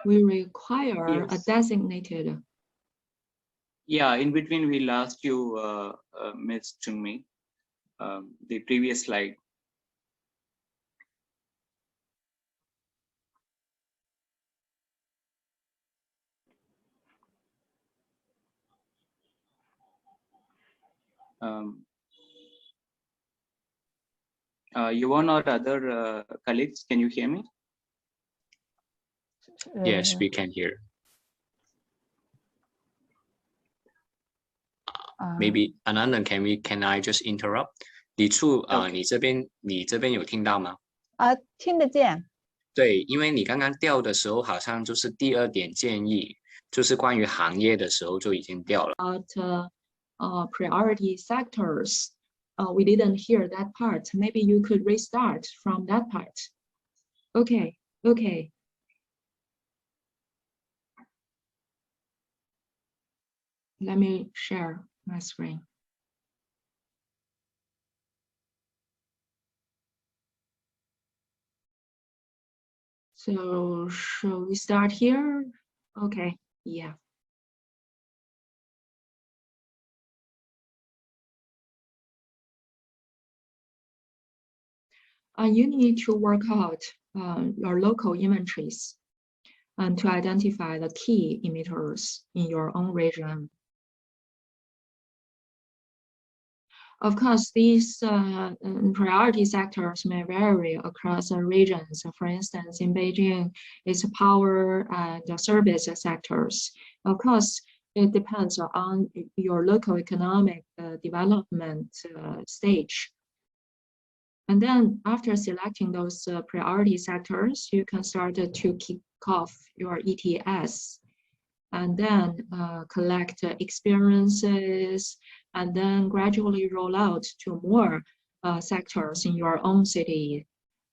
we require a designated. Yeah, in between we lost you, Ms. Chungmi, the previous slide. Yuan or other colleagues, can you hear me? Yes, we can hear. Maybe Ananda, can I just interrupt? 李处 你这边有听到吗？听得见。对，因为你刚刚调的时候，好像就是第2点建议，就是关于行业的时候就已经调了。Priority sectors. We didn't hear that part. Maybe you could restart from that part. Okay. Let me share my screen. So shall we start here? Okay, yeah. You need to work out your local inventories and to identify the key emitters in your own region. Of course, these priority sectors may vary across regions. For instance, in Beijing, it's power and service sectors. Of course, it depends on your local economic development stage. And then after selecting those priority sectors, you can start to kick off your ETS and then collect experiences and then gradually roll out to more sectors in your own city.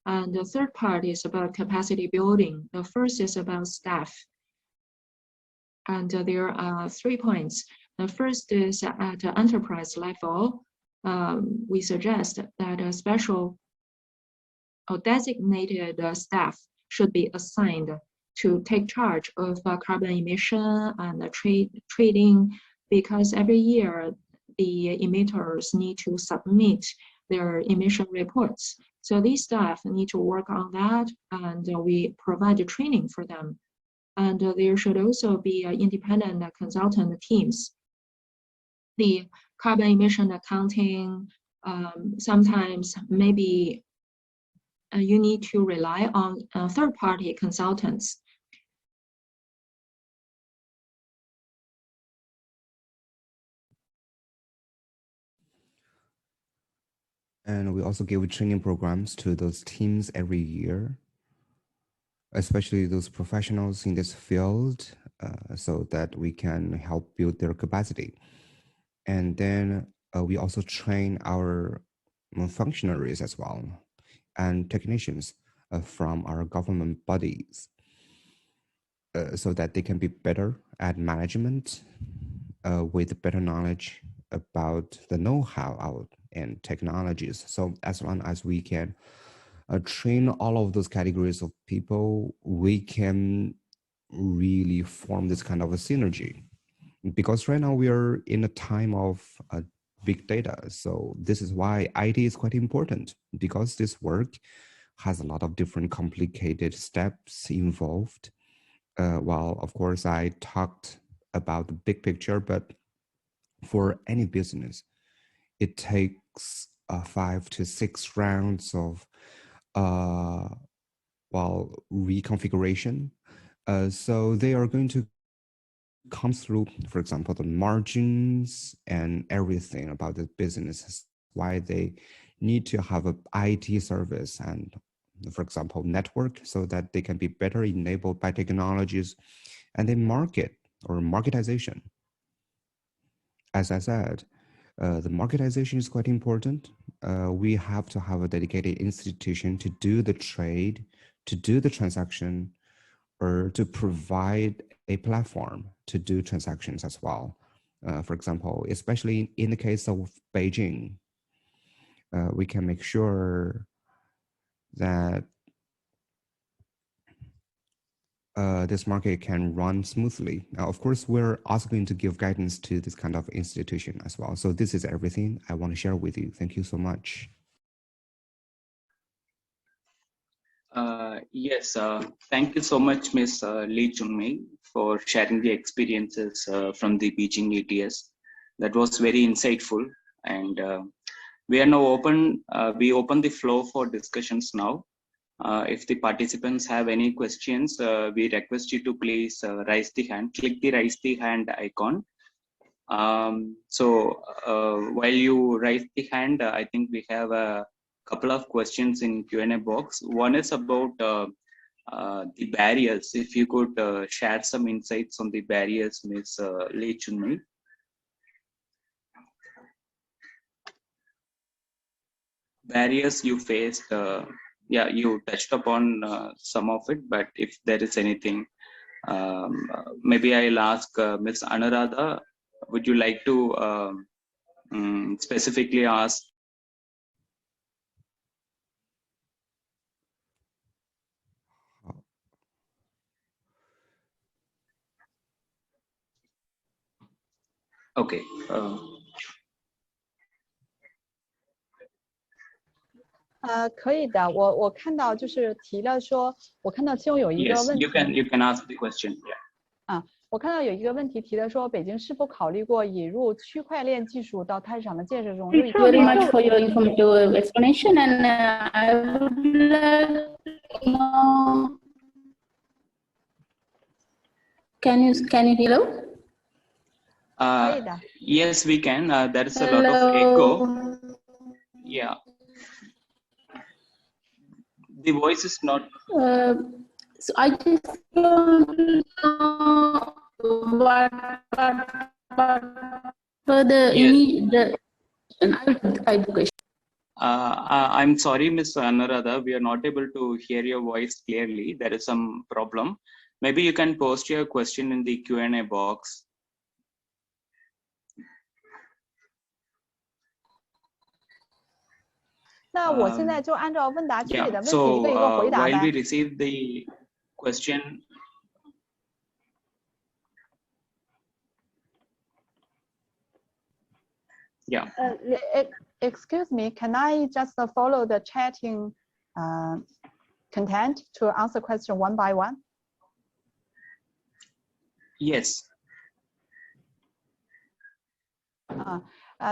And the third part is about capacity building. The first is about staff. And there are 3 points. The first is at the enterprise level. We suggest that a special or designated staff should be assigned to take charge of carbon emission and trading, because every year the emitters need to submit their emission reports. So these staff need to work on that, and we provide training for them. And there should also be independent consultant teams. The carbon emission accounting, sometimes maybe you need to rely on third-party consultants. And we also give training programs to those teams every year, especially those professionals in this field, so that we can help build their capacity. And then we also train our functionaries as well and technicians from our government bodies, so that they can be better at management with better knowledge about the know-how and technologies. So as long as we can train all of those categories of people, we can really form this kind of a synergy. Because right now we are in a time of big data. So this is why IT is quite important, because this work has a lot of different complicated steps involved. Well, of course, I talked about the big picture, but for any business, it takes 5 to 6 rounds of reconfiguration. So they are going to come through, for example, the margins and everything about the business, why they need to have an IT service and, for example, network, so that they can be better enabled by technologies, and then market or marketization. As I said, the marketization is quite important. We have to have a dedicated institution to do the trade, to do the transaction, or to provide a platform to do transactions as well. For example, especially in the case of Beijing, we can make sure that this market can run smoothly. Now, of course, we're also going to give guidance to this kind of institution as well. So this is everything I want to share with you. Thank you so much. Yes, thank you so much, Ms. Lee Junmei, for sharing the experiences from the Beijing ETS. That was very insightful. And we are now open. We open the floor for discussions now. If the participants have any questions, we request you to please raise the hand. Click the raise the hand icon. While you raise the hand, I think we have a couple of questions in Q&A box. One is about the barriers. If you could share some insights on the barriers, Ms. Lee Chunmi. Barriers you faced, yeah, you touched upon some of it, but if there is anything, maybe I'll ask Ms. Anuradha, would you like to specifically ask? Okay. 可以的，我看到就是提了说，我看到其中有一个 Yes, 问题 you can ask the question. Yeah. 我看到有一个问题提的说，北京是否考虑过引入区块链技术到菜市场的建设中？ Thank you very much for your informative explanation, and I would like to know. Can you hear? 可以的。 Yes, we can. There is a lot of echo. Yeah. The voice is not. So I just want to know what for the education. I'm sorry, Ms. Anuradha, we are not able to hear your voice clearly. There is some problem. Maybe you can post your question in the Q&A box. So while we receive the question, yeah. Excuse me, can I just follow the chatting content to answer question one by one? Yes.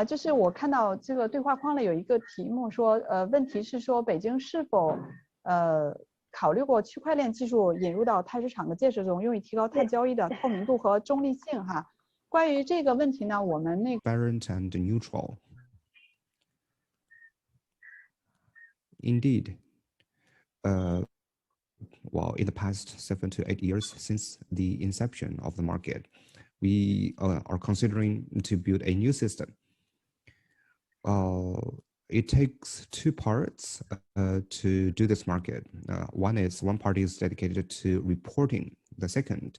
就是我看到这个对话框里有一个题目说，问题是说北京是否考虑过区块链技术引入到菜市场的建设中，用以提高碳交易的透明度和中立性哈。关于这个问题呢，我们那个 transparent and neutral. Indeed, well, in the past 7 to 8 years since the inception of the market, we are considering to build a new system. It takes two parts to do this market. One party is dedicated to reporting. The second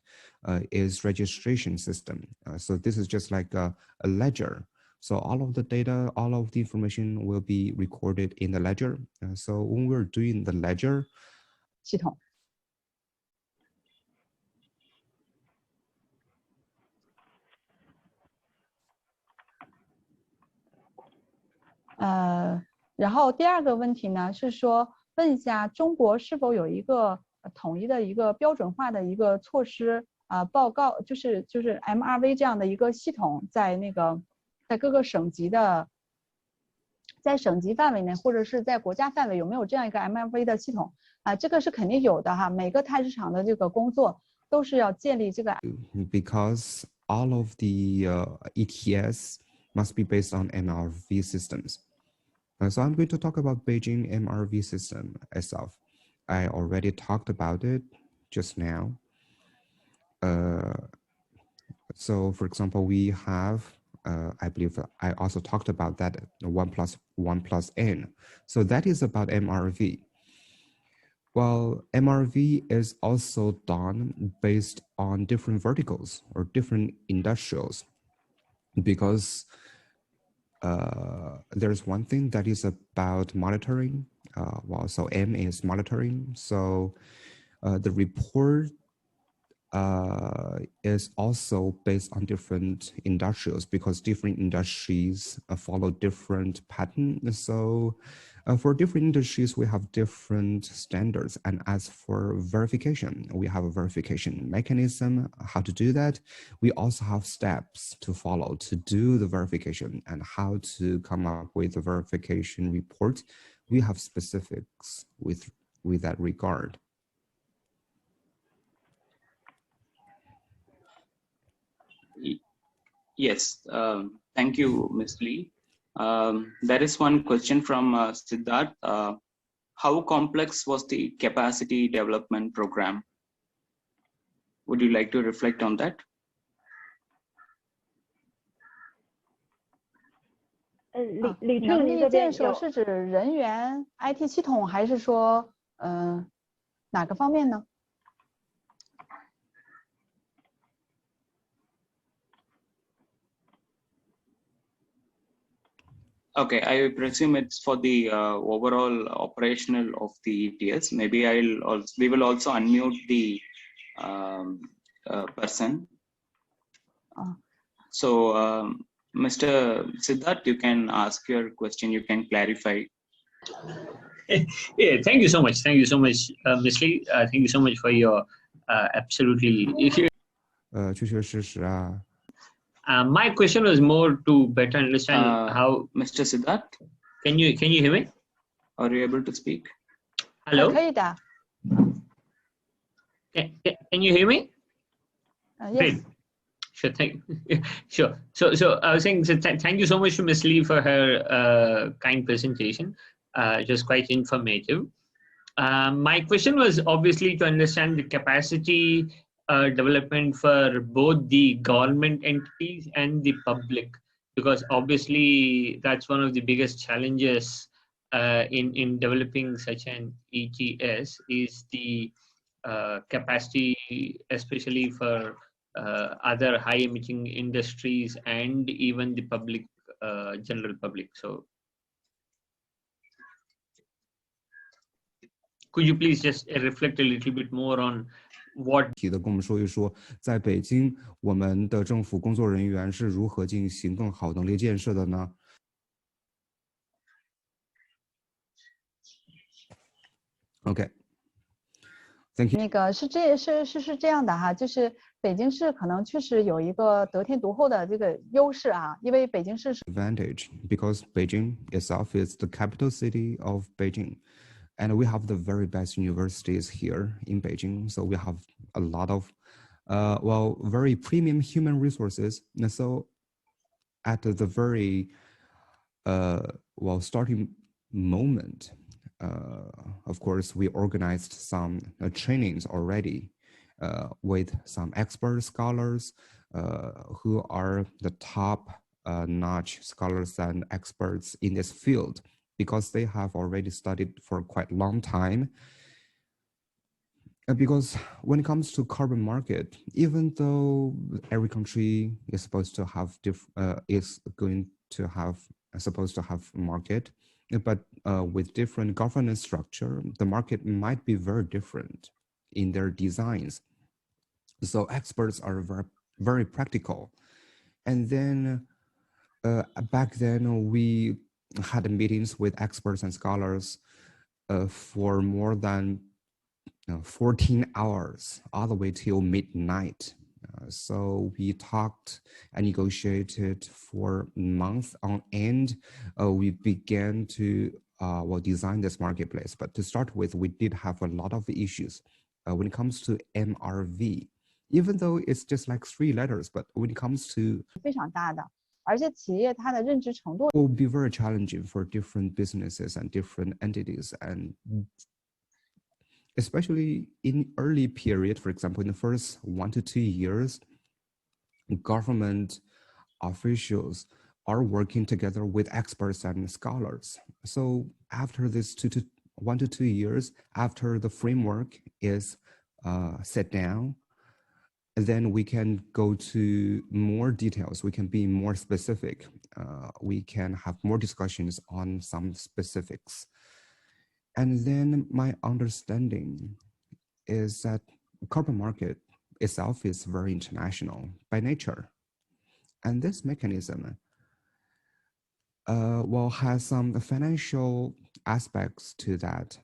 is registration system. So this is just like a ledger. So all of the data, all of the information will be recorded in the ledger. So when we're doing the ledger, 系统。然后第二个问题呢是说，问一下中国是否有一个统一的一个标准化的一个措施报告，就是 MRV 这样的一个系统，在各个省级的，在省级范围内或者是在国家范围有没有这样一个 MRV 的系统这个是肯定有的哈，每个菜市场的这个工作都是要建立这个。Because all of the ETS must be based on MRV systems. So I'm going to talk about Beijing MRV system itself. I already talked about it just now. So for example, we have, I believe I also talked about that 1 plus 1 plus n. So that is about MRV. Well, MRV is also done based on different verticals or different industrials, because there's one thing that is about monitoring. Well, so M is monitoring. So the report is also based on different industries because different industries follow different patterns. So for different industries, we have different standards. And as for verification, we have a verification mechanism, how to do that. We also have steps to follow to do the verification and how to come up with a verification report. We have specifics with that regard. Yes, thank you, Ms. Lee. There is one question from Siddharth. How complex was the capacity development program? Would you like to reflect on that? 李助能力您这边建设是指人员、IT 系统，还是说哪个方面呢？ Okay, I presume it's for the overall operational of the ETS. Maybe we will also unmute the person. So, Mr. Siddharth, you can ask your question. You can clarify. Yeah, thank you so much. Thank you so much, Ms. Lee. Thank you so much for your absolutely. My question was more to better understand how. Mr. Siddharth, can you hear me? Are you able to speak? Hello. 可以的。 Can you hear me? Yes. Great. Sure. Sure. So I was saying, thank you so much to Ms. Lee for her kind presentation. Just quite informative. My question was obviously to understand the capacity development for both the government entities and the public, because obviously that's one of the biggest challenges in developing such an ETS is the capacity, especially for other high emitting industries and even the public, general public. So could you please just reflect a little bit more on what 提的跟我们说一说，在北京我们的政府工作人员是如何进行更好能力建设的呢？ OK， Thank you。 那个是这样的哈，就是北京市可能确实有一个得天独厚的这个优势啊，因为北京市是 advantage because Beijing itself is the capital city of Beijing. And we have the very best universities here in Beijing. So we have a lot of, very premium human resources. And so at the very, starting moment, of course, we organized some trainings already with some expert scholars who are the top-notch scholars and experts in this field, because they have already studied for quite a long time. Because when it comes to carbon market, even though every country is supposed to have supposed to have market, but with different governance structure, the market might be very different in their designs. So experts are very, very practical. And then back then we had meetings with experts and scholars for more than 14 hours, all the way till midnight. So we talked and negotiated for months on end. We began to design this marketplace. But to start with, we did have a lot of issues when it comes to MRV, even though it's just like 3 letters. But when it comes to 非常大的。 而且企业它的认知程度 will be very challenging for different businesses and different entities, and especially in early period, for example, in the first 1 to 2 years, government officials are working together with experts and scholars. So after this 1 to 2 years, after the framework is set down, then we can go to more details. We can be more specific. We can have more discussions on some specifics. And then my understanding is that carbon market itself is very international by nature. And this mechanism well, has some financial aspects to that.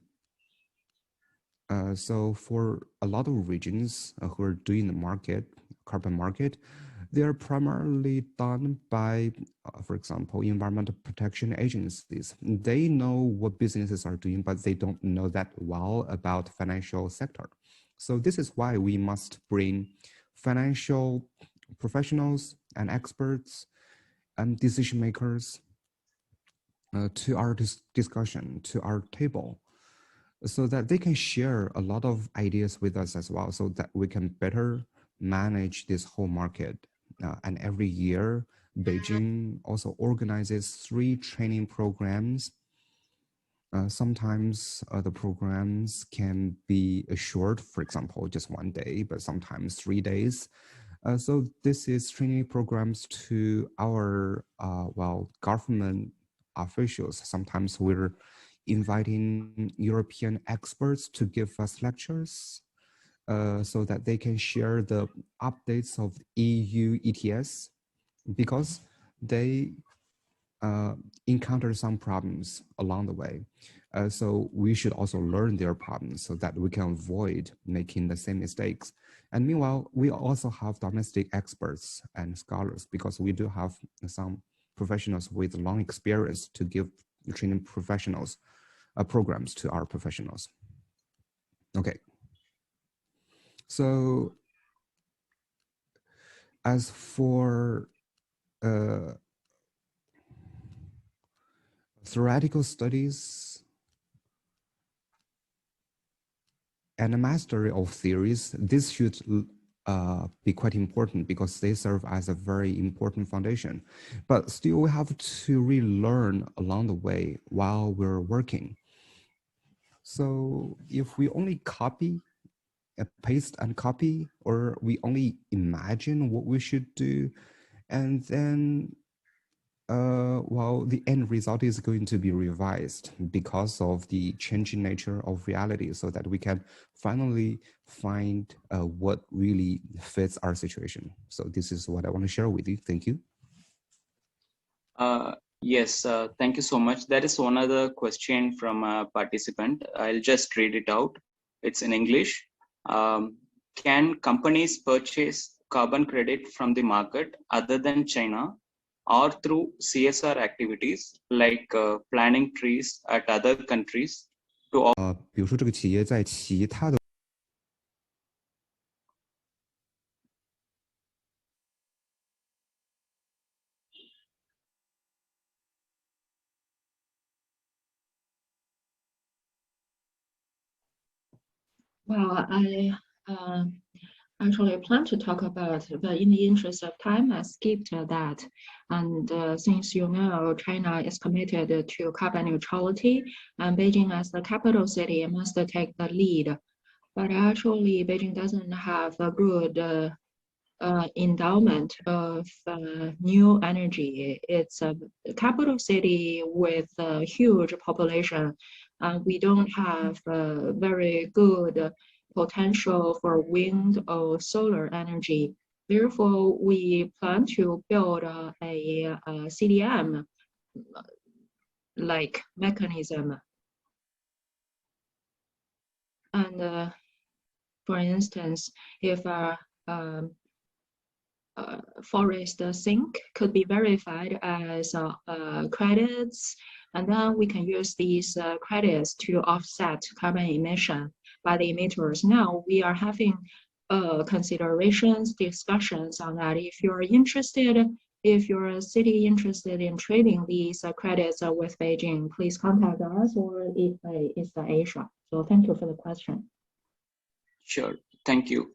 So for a lot of regions who are doing the market, carbon market, they are primarily done by, for example, environmental protection agencies. They know what businesses are doing, but they don't know that well about financial sector. So this is why we must bring financial professionals and experts and decision makers to our discussion, to our table, so that they can share a lot of ideas with us as well, so that we can better manage this whole market. And every year, Beijing also organizes 3 training programs. Sometimes the programs can be short, for example, just 1 day, but sometimes 3 days. So this is training programs to our, well, government officials. Sometimes we're inviting European experts to give us lectures so that they can share the updates of EU ETS, because they encounter some problems along the way. So we should also learn their problems so that we can avoid making the same mistakes. And meanwhile, we also have domestic experts and scholars, because we do have some professionals with long experience to give training professionals programs to our professionals. Okay. So as for theoretical studies and a mastery of theories, this should be quite important, because they serve as a very important foundation. But still, we have to relearn along the way while we're working. So if we only copy, paste and copy, or we only imagine what we should do, and then well, the end result is going to be revised because of the changing nature of reality, so that we can finally find what really fits our situation. So this is what I want to share with you. Thank you. Yes, thank you so much. There is one other question from a participant. I'll just read it out. It's in English. Can companies purchase carbon credit from the market other than China, or through CSR activities like planting trees at other countries to 比如说这个企业在其他的 Well, I actually plan to talk about, but in the interest of time, I skipped that. And since you know China is committed to carbon neutrality, and Beijing as the capital city must take the lead. But actually, Beijing doesn't have a good endowment of new energy. It's a capital city with a huge population. We don't have a very good potential for wind or solar energy. Therefore, we plan to build a CDM like mechanism. And for instance, if forest sink could be verified as credits, and then we can use these credits to offset carbon emission by the emitters. Now we are having considerations, discussions on that. If you're interested, if you're a city interested in trading these credits with Beijing, please contact us, or if it's Asia. So thank you for the question. Sure, thank you.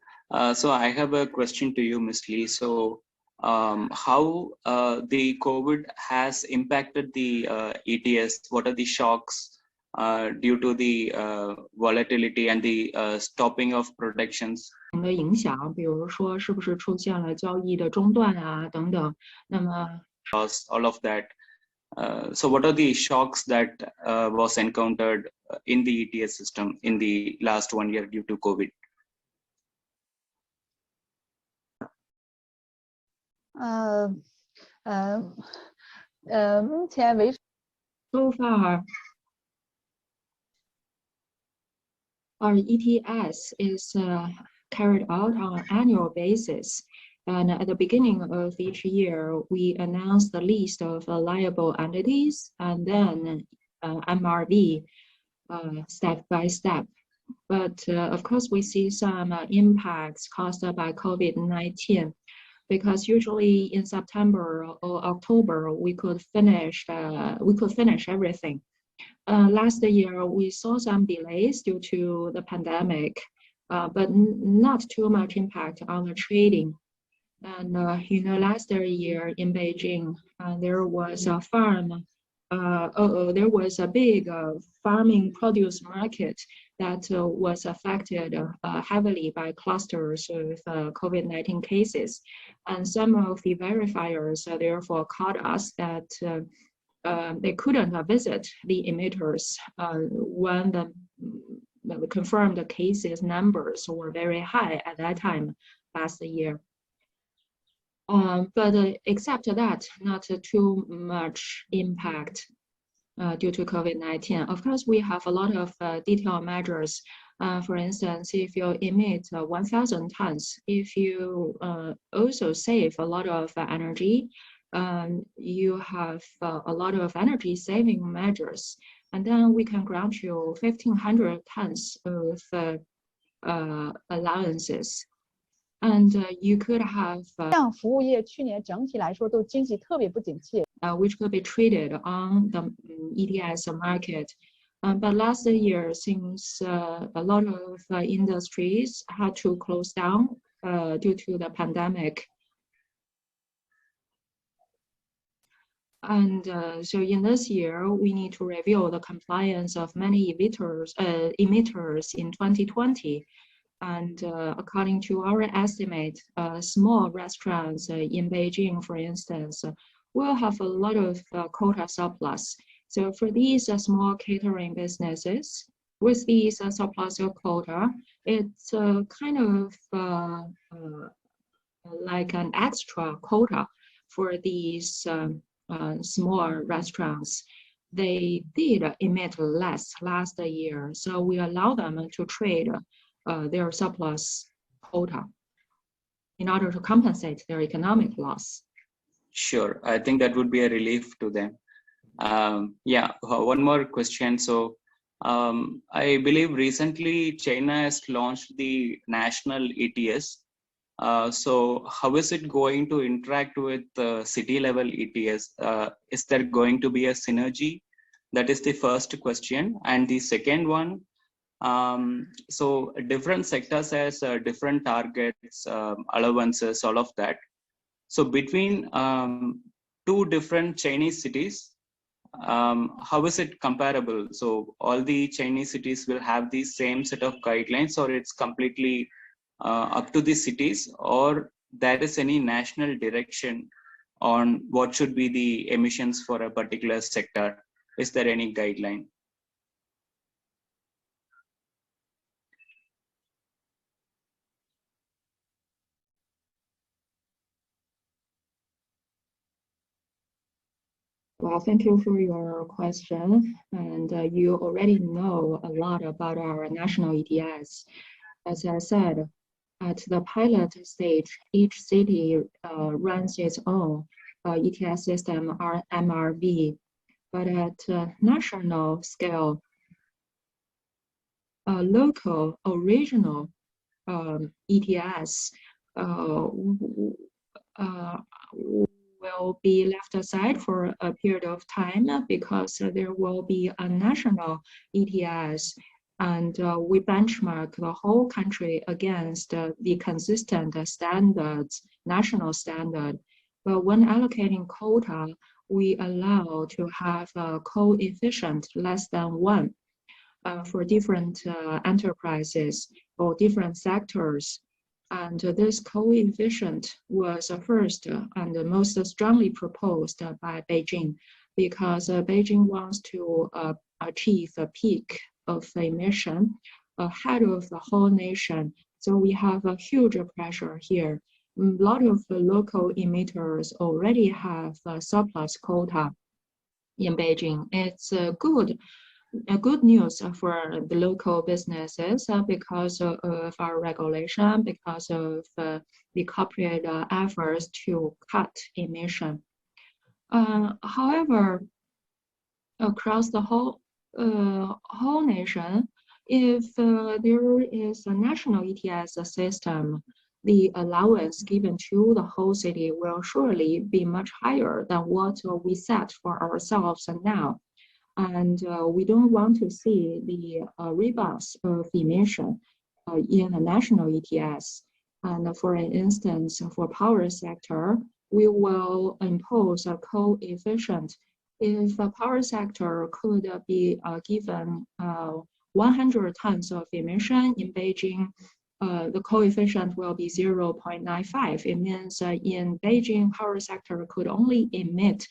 So I have a question to you, Ms. Lee. So how the COVID has impacted the ETS? What are the shocks due to the volatility and the stopping of productions? 的影响，比如说是不是出现了交易的中断啊等等。那么 all of that. So what are the shocks that was encountered in the ETS system in the last 1 year due to COVID? 目前为 So far, our ETS is carried out on an annual basis. And at the beginning of each year, we announce the list of liable entities and then MRV step by step. But of course, we see some impacts caused by COVID-19, because usually in September or October we could finish everything. Last year we saw some delays due to the pandemic, but not too much impact on the trading. And last year in Beijing, there was a farm. There was a big farming produce market that was affected heavily by clusters of COVID-19 cases. And some of the verifiers therefore called us that they couldn't visit the emitters when the confirmed cases numbers were very high at that time last year. But except that, not too much impact due to COVID-19. Of course, we have a lot of detailed measures. For instance, if you emit 1,000 tons, if you also save a lot of energy, you have a lot of energy saving measures. And then we can grant you 1,500 tons of allowances. And you could have 像服务业去年整体来说都经济特别不景气。 which could be traded on the ETS market. But last year, since a lot of industries had to close down due to the pandemic. And so in this year, we need to review the compliance of many emitters in 2020. And according to our estimate, small restaurants in Beijing, for instance, will have a lot of quota surplus. So for these small catering businesses, with these surplus of quota, it's kind of like an extra quota for these small restaurants. They did emit less last year, so we allow them to trade their surplus quota in order to compensate their economic loss. Sure, I think that would be a relief to them. Yeah, one more question. So I believe recently China has launched the national ETS. So how is it going to interact with city level ETS? Is there going to be a synergy? That is the first question. And the second one, so different sectors has different targets, allowances, all of that. So between two different Chinese cities, how is it comparable? So all the Chinese cities will have the same set of guidelines, or it's completely up to the cities, or there is any national direction on what should be the emissions for a particular sector? Is there any guideline? Well, thank you for your question. And you already know a lot about our national ETS. As I said, at the pilot stage, each city runs its own ETS system, or MRV. But at national scale, local or regional ETS will be left aside for a period of time because there will be a national ETS, and we benchmark the whole country against the consistent standards, national standard. But when allocating quota, we allow to have a coefficient less than 1 for different enterprises or different sectors. And this coefficient was first and most strongly proposed by Beijing, because Beijing wants to achieve a peak of emission ahead of the whole nation. So we have a huge pressure here. lot of the local emitters already have a surplus quota in Beijing. It's good news for the local businesses because of our regulation, because of the corporate efforts to cut emission. However, across the whole nation, if there is a national ETS system, the allowance given to the whole city will surely be much higher than what we set for ourselves now. And we don't want to see the rebounds of emission in the national ETS. And for instance, for power sector, we will impose a coefficient. If the power sector could be given 100 tons of emission in Beijing, the coefficient will be 0.95. It means in Beijing, power sector could only emit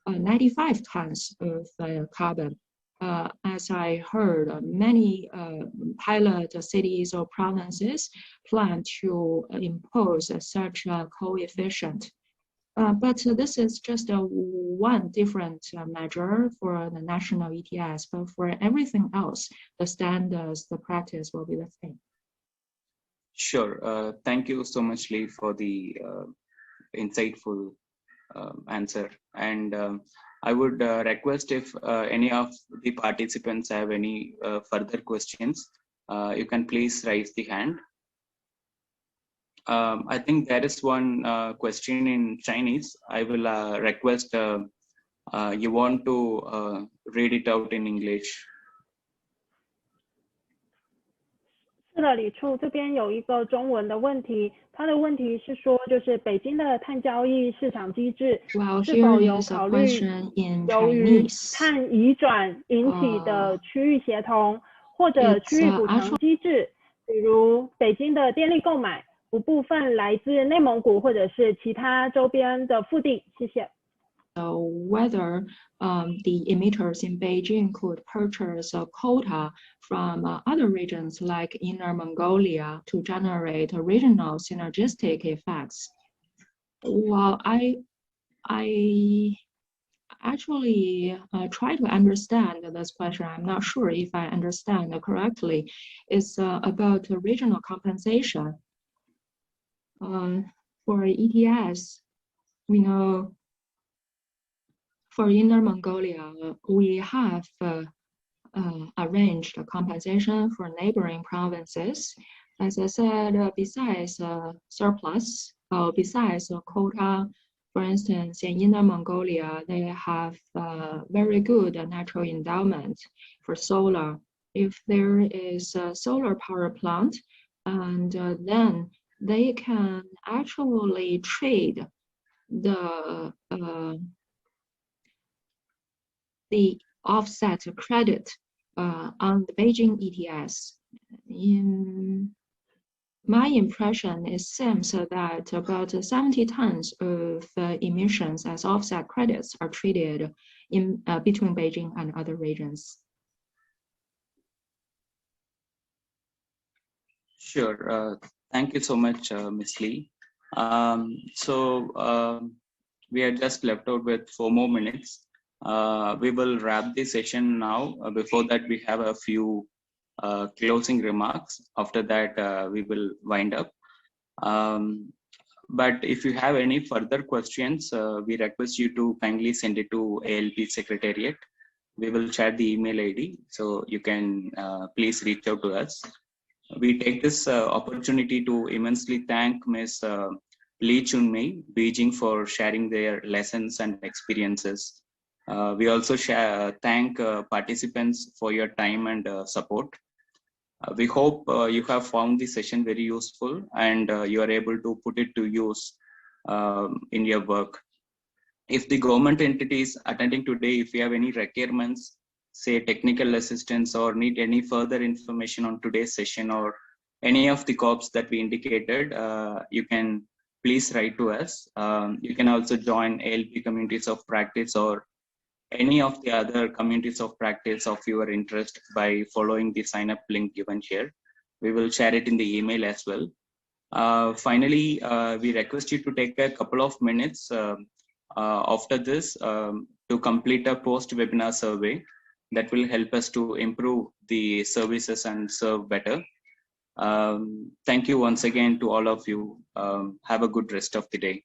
95 tons of carbon. As I heard, many pilot cities or provinces plan to impose such a coefficient. But this is just one different measure for the national ETS, but for everything else, the standards, the practice will be the same. Sure. Thank you so much, Lee, for the insightful answer. And I would request if any of the participants have any further questions, you can please raise the hand. I think there is one question in Chinese. I will request you want to read it out in English. 是的，李处这边有一个中文的问题，他的问题是说，就是北京的碳交易市场机制是否有考虑由于碳移转引起的区域协同或者区域补偿机制，比如北京的电力购买不部分来自内蒙古或者是其他周边的腹地？谢谢。 Whether the emitters in Beijing could purchase a quota from other regions like Inner Mongolia to generate regional synergistic effects. Well, I actually try to understand this question. I'm not sure if I understand correctly. It's about regional compensation. For ETS, we know for Inner Mongolia, we have arranged a compensation for neighboring provinces. As I said, besides surplus, besides a quota, for instance, in Inner Mongolia, they have very good natural endowment for solar. If there is a solar power plant, and then they can actually trade the offset credit on the Beijing ETS. In my impression, it seems that about 70 tons of emissions as offset credits are traded in between Beijing and other regions. Sure. Thank you so much, Ms. Lee. We are just left out with 4 more minutes. We will wrap the session now. Before that, we have a few closing remarks. After that, we will wind up. But if you have any further questions, we request you to kindly send it to ALP Secretariat. We will share the email ID, so you can please reach out to us. We take this opportunity to immensely thank Ms. Lee Chunmei, Beijing, for sharing their lessons and experiences. We also thank participants for your time and support. We hope you have found the session very useful and you are able to put it to use in your work. If the government entities attending today, if you have any requirements, say technical assistance, or need any further information on today's session or any of the COPs that we indicated, you can please write to us. You can also join ALP Communities of Practice or any of the other communities of practice of your interest by following the sign up link given here. We will share it in the email as well. Finally, we request you to take a couple of minutes after this to complete a post-webinar survey that will help us to improve the services and serve better. Thank you once again to all of you. Have a good rest of the day.